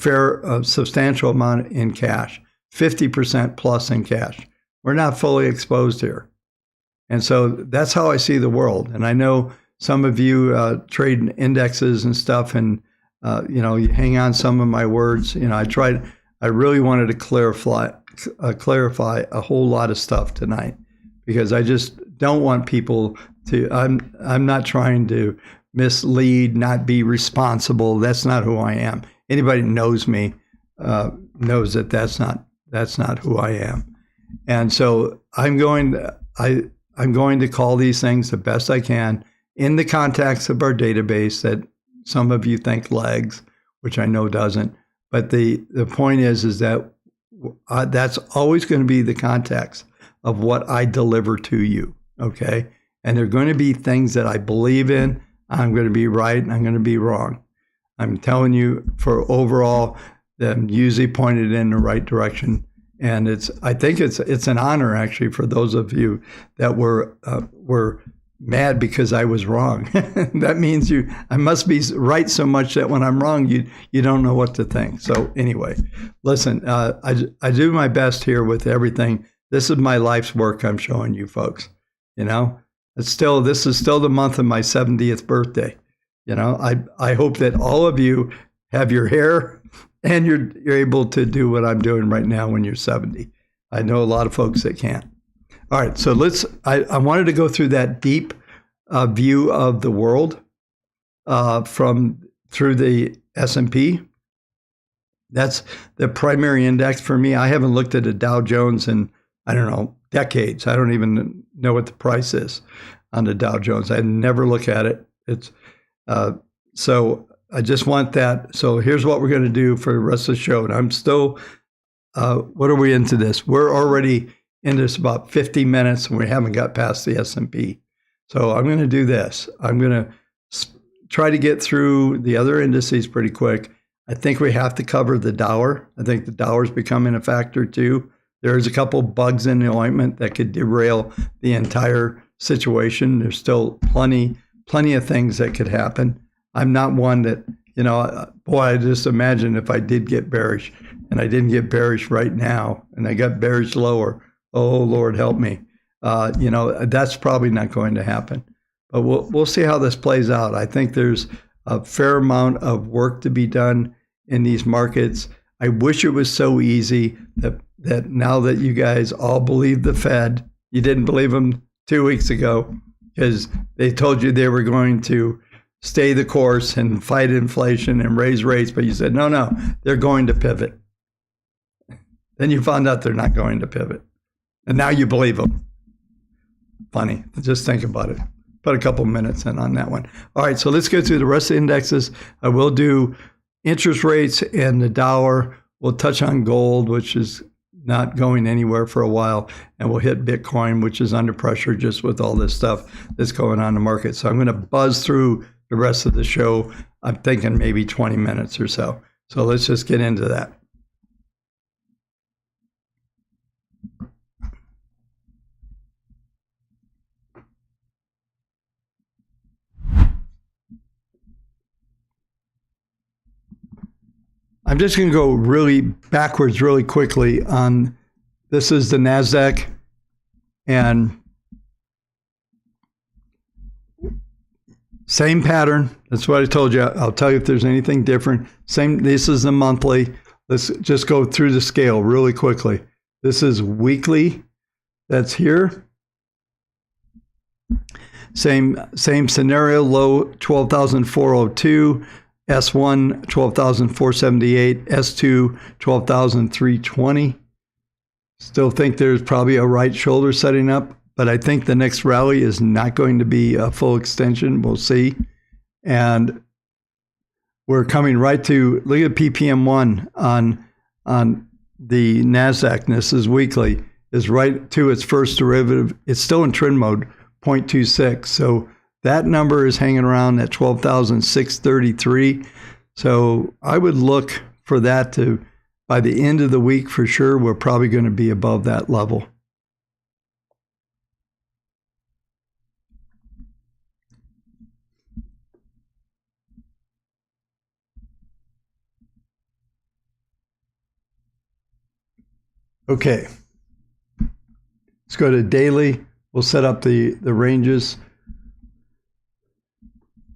substantial amount in cash, 50% plus in cash. We're not fully exposed here. And so that's how I see the world. And I know some of you trade indexes and stuff, and you hang on some of my words. I really wanted to clarify a whole lot of stuff tonight, because I just don't want people to. I'm not trying to mislead, not be responsible. That's not who I am. Anybody who knows me knows that that's not who I am. And so I'm going to call these things the best I can in the context of our database that some of you think lags, which I know doesn't. But the point is that that's always going to be the context of what I deliver to you, okay? And there are going to be things that I believe in. I'm going to be right and I'm going to be wrong. I'm telling you, for overall, that I'm usually pointed in the right direction. And I think it's an honor, actually, for those of you that were mad because I was wrong. That means I must be right so much that when I'm wrong, you don't know what to think. So anyway, listen, I do my best here with everything. This is my life's work I'm showing you folks. This is still the month of my 70th birthday. I hope that all of you have your hair and you're able to do what I'm doing right now when you're 70. I know a lot of folks that can't. All right, so I wanted to go through that deep view of the world through the S&P. That's the primary index for me. I haven't looked at a Dow Jones in, I don't know, decades. I don't even know what the price is on the Dow Jones. I never look at it. So I just want that. So here's what we're going to do for the rest of the show. And I'm still, what are we into this? We're already in this about 50 minutes and we haven't got past the S&P. So I'm going to do this. I'm going to try to get through the other indices pretty quick. I think we have to cover the dollar. I think the dollar is becoming a factor too. There's a couple bugs in the ointment that could derail the entire situation. There's still plenty of things that could happen. I'm not one that, I just imagine if I did get bearish and I didn't get bearish right now and I got bearish lower. Oh, Lord, help me. That's probably not going to happen. But we'll see how this plays out. I think there's a fair amount of work to be done in these markets. I wish it was so easy that now that you guys all believe the Fed, you didn't believe them 2 weeks ago because they told you they were going to stay the course and fight inflation and raise rates, but you said, no, they're going to pivot. Then you found out they're not going to pivot. And now you believe them. Funny. Just think about it. put a couple minutes in on that one. All right, so let's go through the rest of the indexes. I will do interest rates and the Dow. We'll touch on gold, which is not going anywhere for a while, and we'll hit Bitcoin, which is under pressure just with all this stuff that's going on in the market. So I'm going to buzz through the rest of the show. I'm thinking maybe 20 minutes or so. So let's just get into that. I'm just going to go really backwards really quickly on, this is the NASDAQ, and same pattern. That's what I told you. I'll tell you if there's anything different. Same, this is the monthly. Let's just go through the scale really quickly. This is weekly. That's here. Same scenario, low 12,402. S1, 12,478. S2, 12,320. Still think there's probably a right shoulder setting up, but I think the next rally is not going to be a full extension. We'll see. And we're coming right to, look at PPM1 on the NASDAQ. This is weekly, is right to its first derivative. It's still in trend mode, 0.26. So that number is hanging around at 12,633. So I would look for that to, by the end of the week for sure, we're probably going to be above that level. Okay. Let's go to daily. We'll set up the ranges.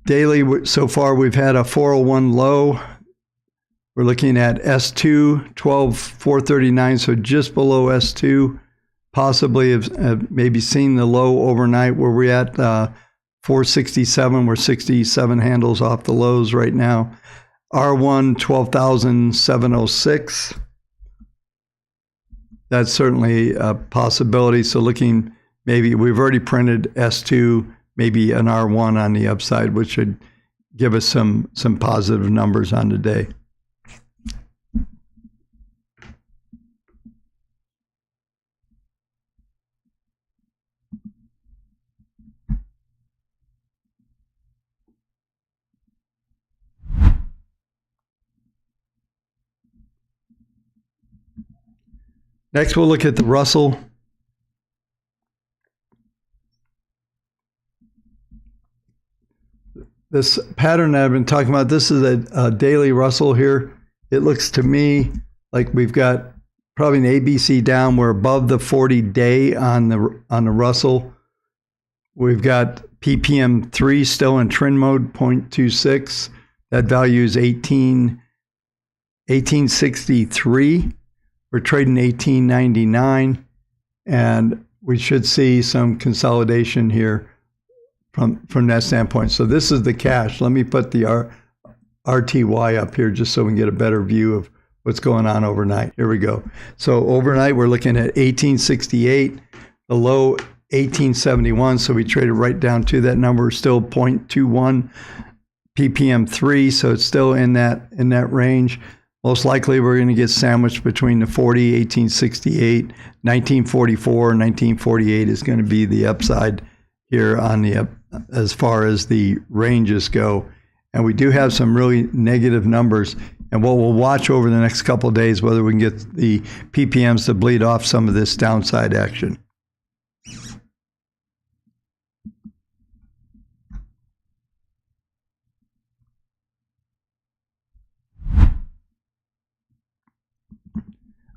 Daily, so far we've had a 401 low. We're looking at S2, 12,439, so just below S2. Possibly have maybe seen the low overnight where we're at 467. We're 67 handles off the lows right now. R1, 12,706. That's certainly a possibility. So looking, maybe we've already printed S2, maybe an R1 on the upside, which should give us some positive numbers on the day. Next, we'll look at the Russell. This pattern that I've been talking about, this is a daily Russell here. It looks to me like we've got probably an ABC down. We're above the 40-day on the Russell. We've got PPM3 still in trend mode, 0.26. That value is 1863. We're trading 1899, and we should see some consolidation here from that standpoint. So this is the cash. Let me put the RTY up here just so we can get a better view of what's going on overnight. Here we go. So overnight, we're looking at 1868, the low 1871. So we traded right down to that number, still 0.21 PPM3. So it's still in that range. Most likely, we're going to get sandwiched between the 40, 1868, 1944, 1948 is going to be the upside here on the as far as the ranges go. And we do have some really negative numbers. And what we'll watch over the next couple of days, whether we can get the PPMs to bleed off some of this downside action.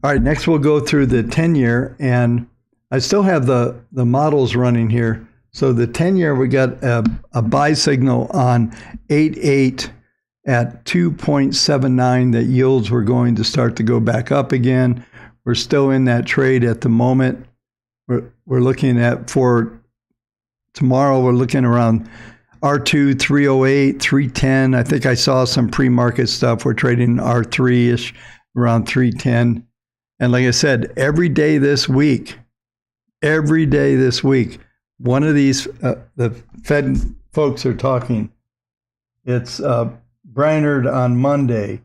All right, next we'll go through the 10-year, and I still have the models running here. So the 10-year, we got a buy signal on 8.8 at 2.79 that yields were going to start to go back up again. We're still in that trade at the moment. We're looking at, for tomorrow, we're looking around R2, 308, 310. I think I saw some pre-market stuff. We're trading R3-ish around 310. And like I said, every day this week, one of these, the Fed folks are talking. It's Brainerd on Monday.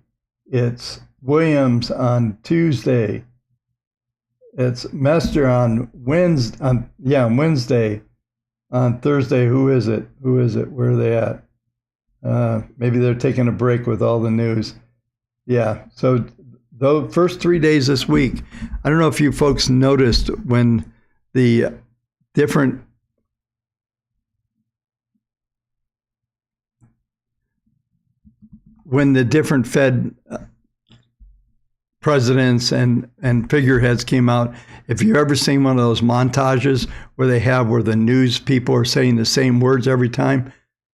It's Williams on Tuesday. It's Mester on Wednesday. On Wednesday. On Thursday, who is it? Where are they at? Maybe they're taking a break with all the news. Yeah. So the first 3 days this week, I don't know if you folks noticed when the different Fed presidents and figureheads came out. If you've ever seen one of those montages where the news people are saying the same words every time,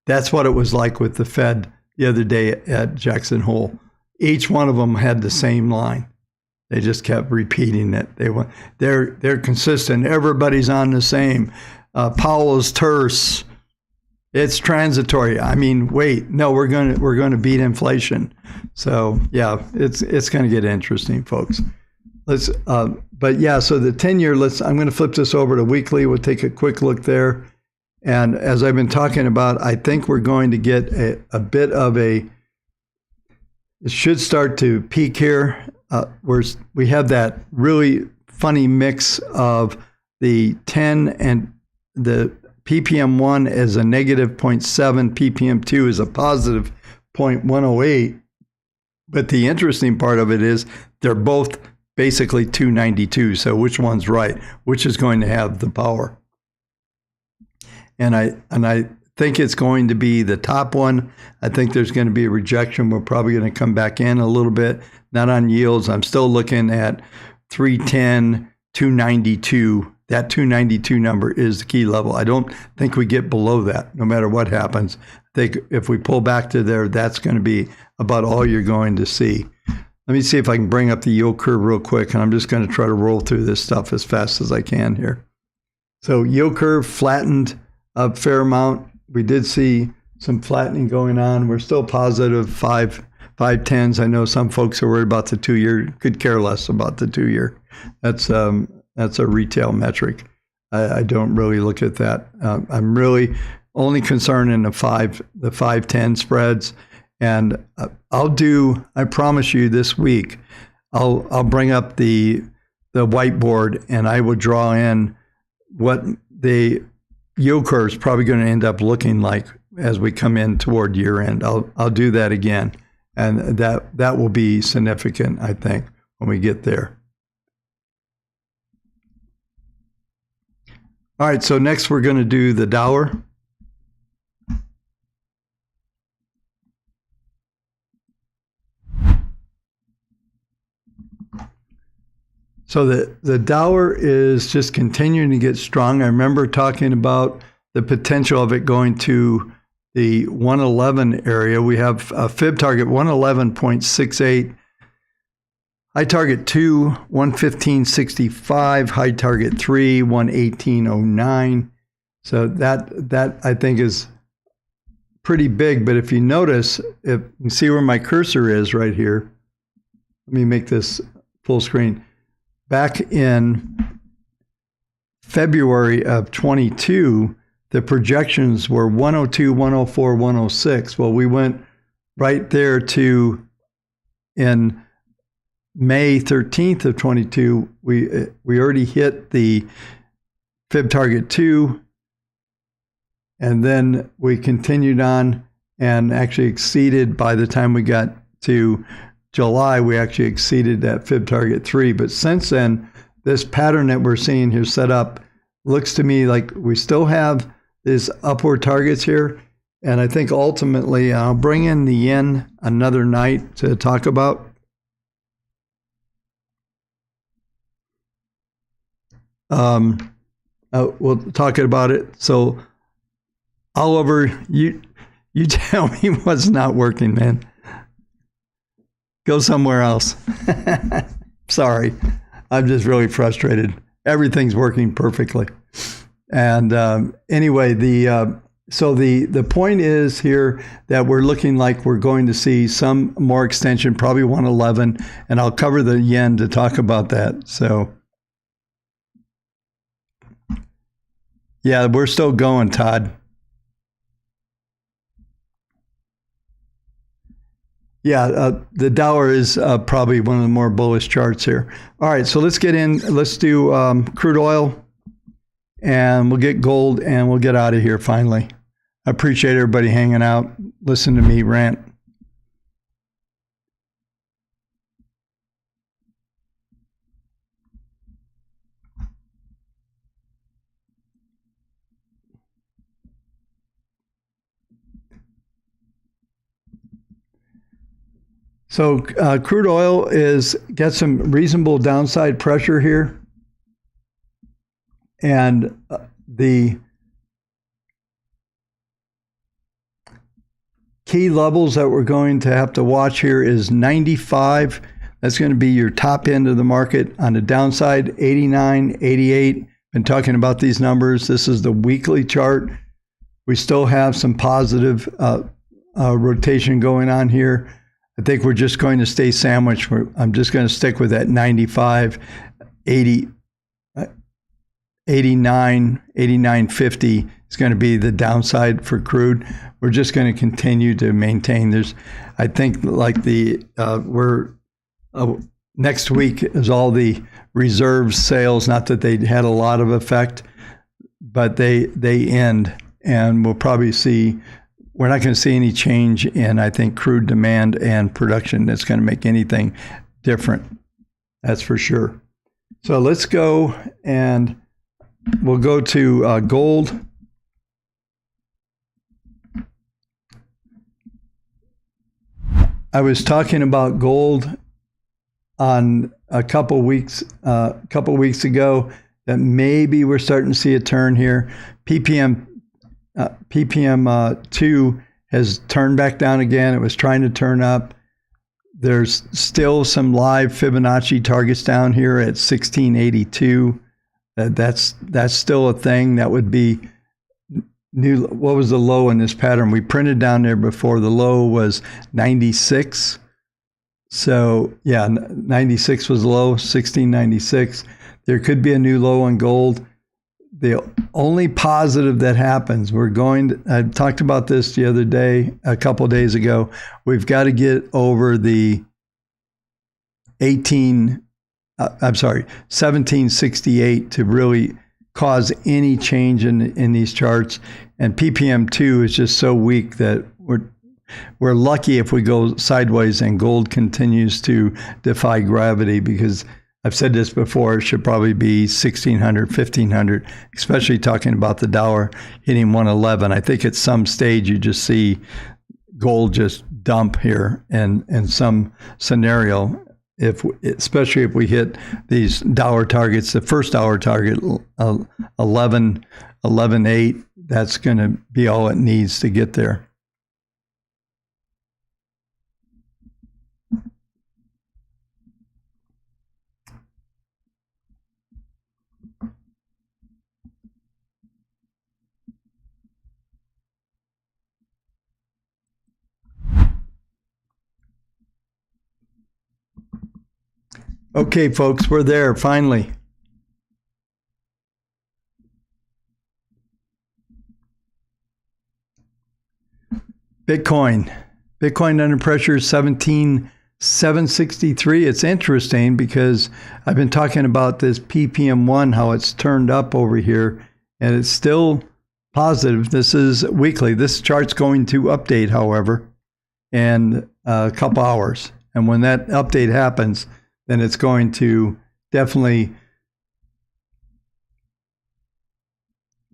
that's what it was like with the Fed the other day at Jackson Hole. Each one of them had the same line. They just kept repeating it. They're consistent. Everybody's on the same. Powell's terse. It's transitory. I mean, wait, no, we're going to beat inflation. So yeah, it's going to get interesting, folks. So the 10-year. I'm going to flip this over to weekly. We'll take a quick look there. And as I've been talking about, I think we're going to get a bit of it should start to peak here. We have that really funny mix of the 10 and the ppm1 is a negative 0.7, ppm2 is a positive 0.108. But the interesting part of it is they're both basically 292. So which one's right? Which is going to have the power? And I think it's going to be the top one. I think there's going to be a rejection. We're probably going to come back in a little bit, not on yields. I'm still looking at 310, 292. That 292 number is the key level. I don't think we get below that, no matter what happens. I think if we pull back to there, that's going to be about all you're going to see. Let me see if I can bring up the yield curve real quick, and I'm just going to try to roll through this stuff as fast as I can here. So yield curve flattened a fair amount. We did see some flattening going on. We're still positive 5.10s. I know some folks are worried about the 2-year. Could care less about the 2-year. That's a retail metric. I don't really look at that. I'm really only concerned in the 5-10 spreads. And I promise you this week, I'll bring up the whiteboard and I will draw in what the yield curve is probably going to end up looking like as we come in toward year end. I'll do that again. And that will be significant, I think, when we get there. All right, so next we're going to do the Dow. So the Dow is just continuing to get strong. I remember talking about the potential of it going to the 111 area. We have a fib target 111.68. High target 2, 115.65. High target 3, 118.09. So that I think is pretty big. But if you notice, if you see where my cursor is right here, let me make this full screen. Back in February of 22, the projections were 102, 104, 106. Well, we went right there to in May 13th of 22, we already hit the fib target 2, and then we continued on and actually exceeded. By the time we got to July, we actually exceeded that fib target 3. But since then, this pattern that we're seeing here set up looks to me like we still have these upward targets here. And I think ultimately, I'll bring in the yen another night to talk about. We'll talk about it. So, Oliver, you tell me what's not working, man. Go somewhere else. Sorry, I'm just really frustrated. Everything's working perfectly. And anyway, the point is here that we're looking like we're going to see some more extension, probably 111, and I'll cover the yen to talk about that. So Yeah, we're still going, Todd. Yeah, the Dow is probably one of the more bullish charts here. All right, so let's get in. Let's do crude oil, and we'll get gold, and we'll get out of here finally. I appreciate everybody hanging out. Listen to me rant. So crude oil is got some reasonable downside pressure here. And the key levels that we're going to have to watch here is 95. That's going to be your top end of the market. On the downside, 89, 88. Been talking about these numbers. This is the weekly chart. We still have some positive rotation going on here. I think we're just going to stay sandwiched. I'm just going to stick with that 95, 80, 89, 89.50 is going to be the downside for crude. We're just going to continue to maintain. I think like next week is all the reserve sales, not that they had a lot of effect, but they end, and we'll probably see. We're not going to see any change in, I think, crude demand and production that's going to make anything different. That's for sure. So let's go, and we'll go to gold. I was talking about gold on a couple weeks ago that maybe we're starting to see a turn here. PPM 2 has turned back down again. It was trying to turn up. There's still some live Fibonacci targets down here at 1682. That's still a thing. That would be new. What was the low in this pattern? We printed down there before. The low was 96. So yeah, 96 was the low, 1696. There could be a new low on gold. The only positive that happens, I talked about this the other day, a couple of days ago. We've got to get over the 1768 to really cause any change in these charts. And PPM 2 is just so weak that we're lucky if we go sideways and gold continues to defy gravity, because I've said this before, it should probably be 1,600, 1,500, especially talking about the dollar hitting 111. I think at some stage you just see gold just dump here in some scenario, especially if we hit these dollar targets. The first dollar target, 11.8, that's going to be all it needs to get there. Okay, folks, we're there finally. Bitcoin under pressure, 17,763. It's interesting because I've been talking about this PPM1, how it's turned up over here, and it's still positive. This is weekly. This chart's going to update, however, in a couple hours. And when that update happens, then it's going to definitely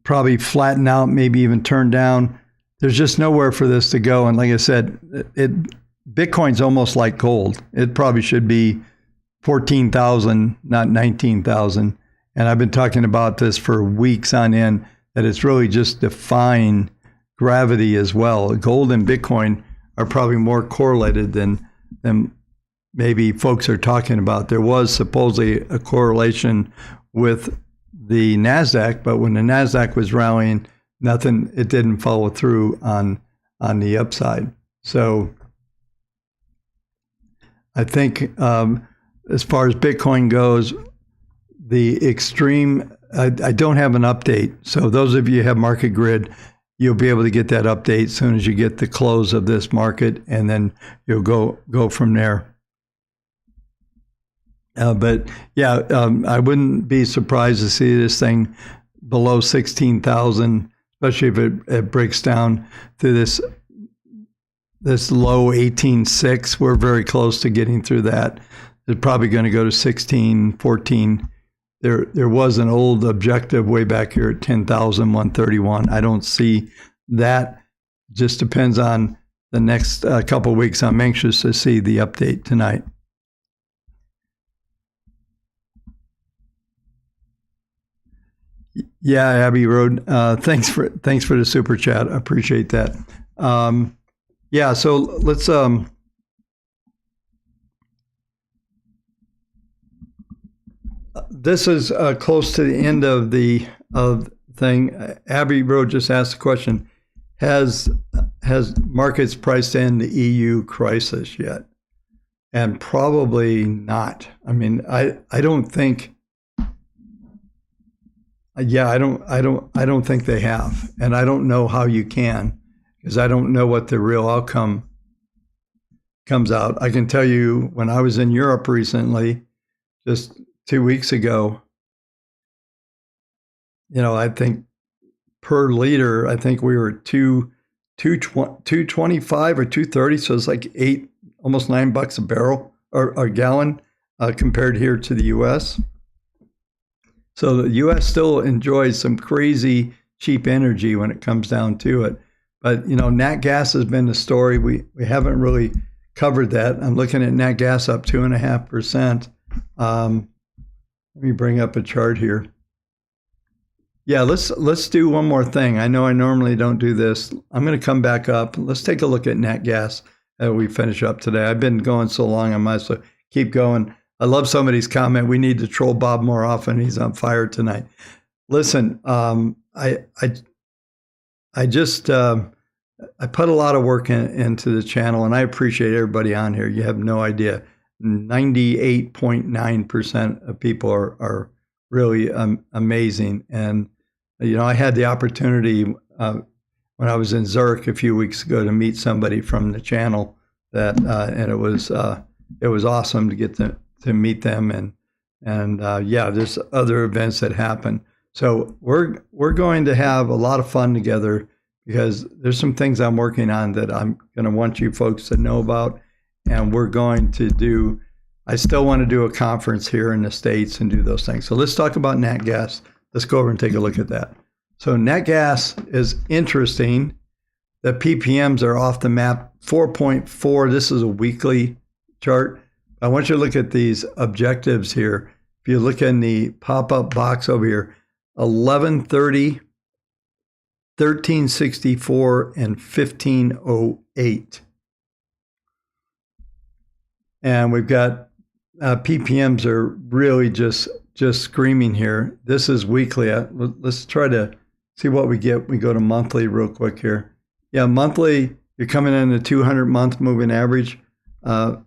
probably flatten out, maybe even turn down. There's just nowhere for this to go. And like I said, Bitcoin's almost like gold. It probably should be 14,000, not 19,000. And I've been talking about this for weeks on end, that it's really just defying gravity as well. Gold and Bitcoin are probably more correlated than maybe folks are talking about. There was supposedly a correlation with the NASDAQ, but when the NASDAQ was rallying, it didn't follow through on the upside. So I think as far as Bitcoin goes, the extreme I don't have an update. So those of you who have Market Grid, you'll be able to get that update as soon as you get the close of this market, and then you'll go from there. But yeah, I wouldn't be surprised to see this thing below 16,000, especially if it breaks down to this low 18.6. We're very close to getting through that. It's probably going to go to 16, 14. There was an old objective way back here at 10,131. I don't see that. Just depends on the next couple of weeks. I'm anxious to see the update tonight. Yeah, Abbey Road. Thanks for the super chat. I appreciate that. Yeah, so let's this is close to the end of the thing. Abbey Road just asked the question: Has markets priced in the EU crisis yet? And probably not. I mean, I don't think. Yeah, I don't think they have, and I don't know how you can, because I don't know what the real outcome comes out. I can tell you when I was in Europe recently, just 2 weeks ago, I think per liter, I think we were at 225 or 230, so it's like almost $9 a barrel or a gallon compared here to the U.S. So the U.S. still enjoys some crazy cheap energy when it comes down to it. But, nat gas has been the story. We haven't really covered that. I'm looking at nat gas up 2.5%. Let me bring up a chart here. Yeah, let's do one more thing. I know I normally don't do this. I'm going to come back up. Let's take a look at nat gas as we finish up today. I've been going so long, I might as well keep going. I love somebody's comment. We need to troll Bob more often. He's on fire tonight. Listen, I put a lot of work into the channel, and I appreciate everybody on here. You have no idea. 98.9% of people are really amazing. And, I had the opportunity when I was in Zurich a few weeks ago to meet somebody from the channel and it was awesome to get to meet them. And there's other events that happen. So we're going to have a lot of fun together, because there's some things I'm working on that I'm going to want you folks to know about. And I still want to do a conference here in the States and do those things. So let's talk about nat gas. Let's go over and take a look at that. So nat gas is interesting. The PPMs are off the map, 4.4. This is a weekly chart. I want you to look at these objectives here. If you look in the pop-up box over here, 1130, 1364, and 1508. And we've got PPMs are really just screaming here. This is weekly. Let's try to see what we get. We go to monthly real quick here. Yeah, monthly, you're coming in the 200-month moving average. I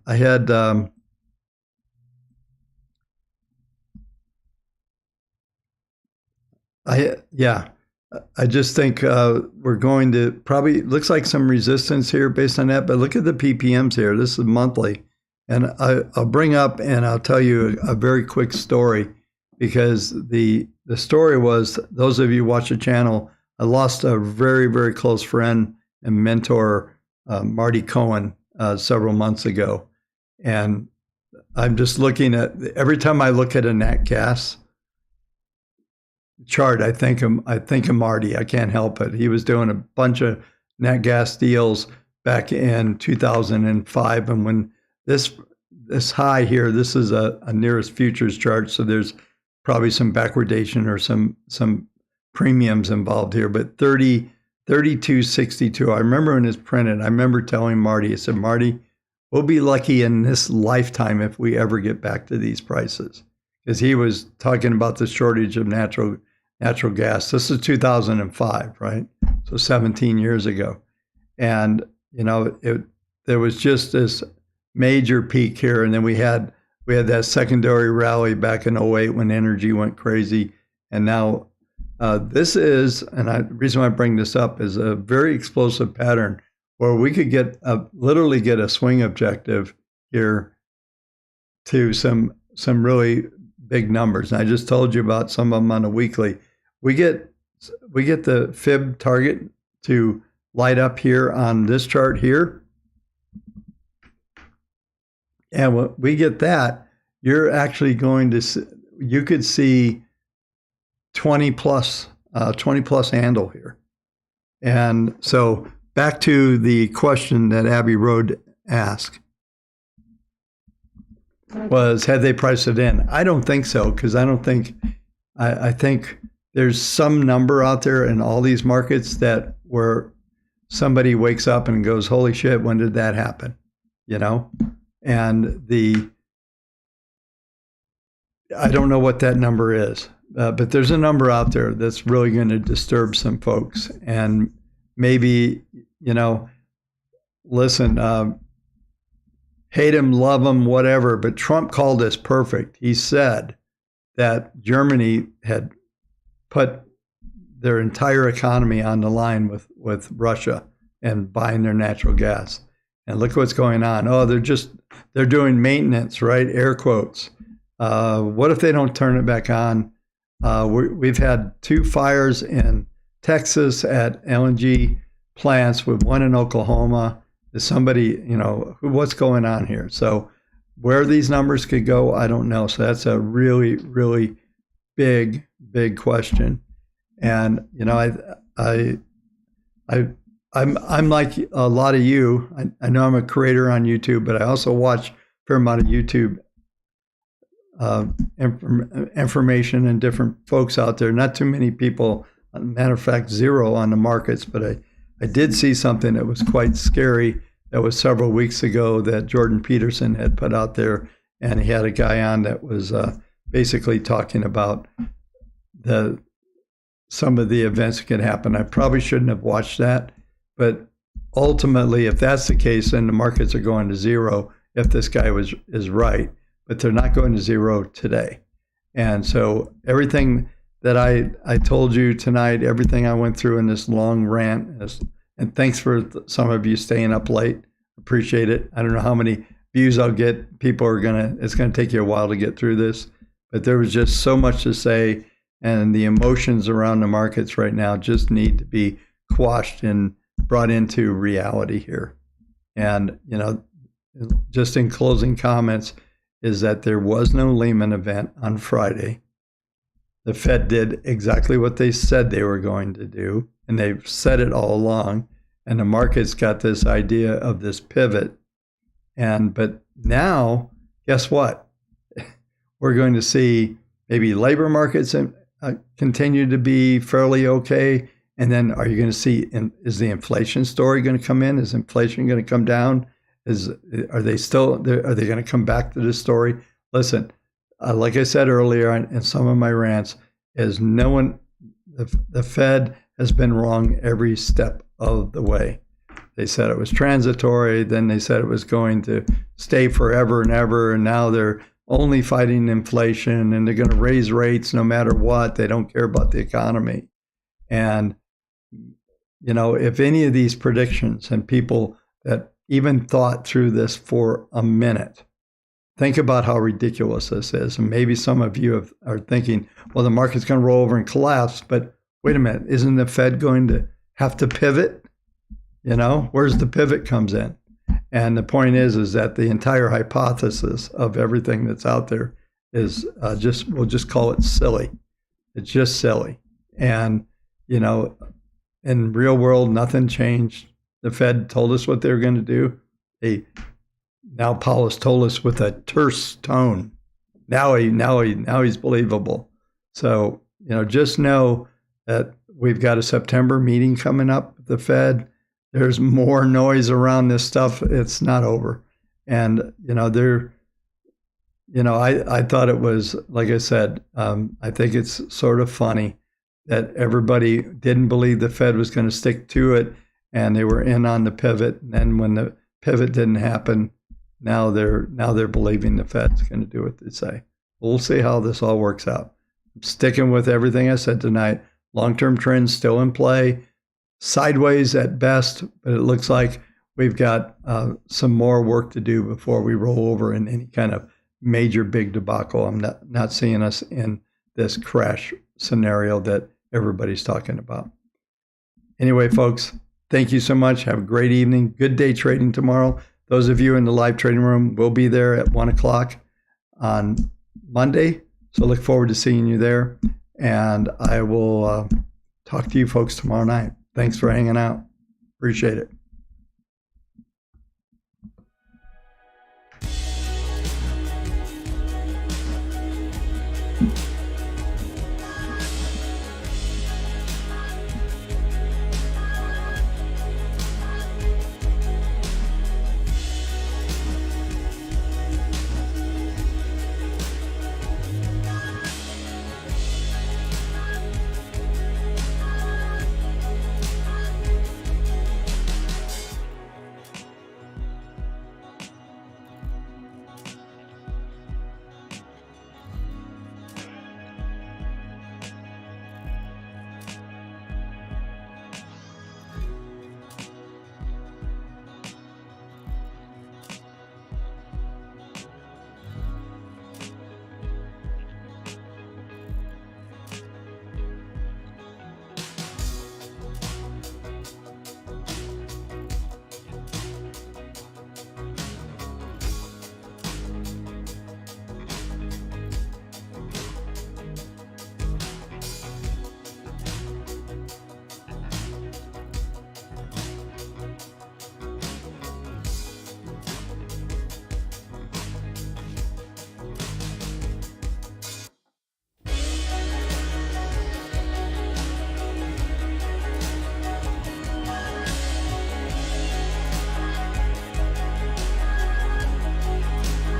just think we're going to probably, looks like some resistance here based on that, but look at the PPMs here. This is monthly. And I'll bring up and I'll tell you a very quick story, because the story was, those of you who watch the channel, I lost a very, very close friend and mentor, Marty Cohen, several months ago. And I'm just looking at, every time I look at a nat gas chart, I think of Marty. I can't help it. He was doing a bunch of nat gas deals back in 2005, and when this high here, this is a nearest futures chart, so there's probably some backwardation or some premiums involved here, but 32.62. I remember when it's printed, I remember telling Marty, I said, Marty, we'll be lucky in this lifetime if we ever get back to these prices, because he was talking about the shortage of natural gas. This is 2005, right? So 17 years ago. And, there was just this major peak here, and then we had that secondary rally back in '08 when energy went crazy, And now this is, and the reason why I bring this up is a very explosive pattern where we could literally get a swing objective here to some really big numbers. And I just told you about some of them on a weekly. We get the fib target to light up here on this chart here. And when we get that, you're actually going to you could see 20 plus handle here. And so back to the question that Abby Road asked was, had they priced it in? I don't think so, because I think there's some number out there in all these markets that where somebody wakes up and goes, holy shit, when did that happen? You know? And I don't know what that number is, but there's a number out there that's really going to disturb some folks. And maybe, listen, hate him, love him, whatever, but Trump called this perfect. He said that Germany had put their entire economy on the line with Russia and buying their natural gas. And look what's going on. Oh, they're doing maintenance, right? Air quotes. What if they don't turn it back on? We've had 2 fires in Texas at LNG plants, with one in Oklahoma. Is somebody, what's going on here? So where these numbers could go, I don't know. So that's a really, really big question. And, I'm like a lot of you. I know I'm a creator on YouTube, but I also watch a fair amount of YouTube information and different folks out there. Not too many people, matter of fact, 0 on the markets, but I did see something that was quite scary. That was several weeks ago that Jordan Peterson had put out there, and he had a guy on that was basically talking about some of the events that could happen. I probably shouldn't have watched that, but ultimately, if that's the case, then the markets are going to 0 if this guy is right. But they're not going to 0 today. And so everything that I told you tonight, everything I went through in this long rant, and thanks for some of you staying up late. Appreciate it. I don't know how many views I'll get. It's going to take you a while to get through this. But there was just so much to say, and the emotions around the markets right now just need to be quashed and brought into reality here. And, just in closing comments, is that there was no Lehman event on Friday. The Fed did exactly what they said they were going to do, and they've said it all along. And the market's got this idea of this pivot. But now, guess what? We're going to see maybe labor markets continue to be fairly okay. And then are you going to see, is the inflation story going to come in? Is inflation going to come down? Are they going to come back to this story? Listen, like I said earlier in some of my rants, the Fed has been wrong every step of the way. They said it was transitory, then they said it was going to stay forever and ever, and now they're only fighting inflation, and they're going to raise rates no matter what. They don't care about the economy. And, if any of these predictions and people that even thought through this for a minute, think about how ridiculous this is. And maybe some of you are thinking, well, the market's going to roll over and collapse, but wait a minute, isn't the Fed going to have to pivot? Where's the pivot comes in? And the point is that the entire hypothesis of everything that's out there is we'll just call it silly. It's just silly. And, in real world, nothing changed. The Fed told us what they were going to do. Now Powell has told us with a terse tone. Now he's believable. So, just know that we've got a September meeting coming up with the Fed. There's more noise around this stuff. It's not over. And, I thought it was, like I said, I think it's sort of funny that everybody didn't believe the Fed was going to stick to it, and they were in on the pivot. And then when the pivot didn't happen, now they're believing the Fed's going to do what they say. We'll see how this all works out. sticking with everything I said tonight. Long-term trends still in play, sideways at best, but it looks like we've got some more work to do before we roll over in any kind of major big debacle. I'm not seeing us in this crash scenario that everybody's talking about. Anyway, folks, thank you so much. Have a great evening. Good day trading tomorrow. Those of you in the live trading room will be there at 1 o'clock on Monday. So look forward to seeing you there. And I will talk to you folks tomorrow night. Thanks for hanging out. Appreciate it.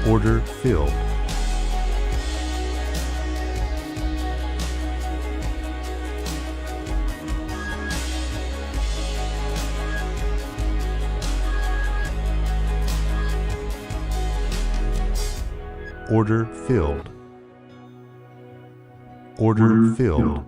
Order filled. Order filled. Order filled.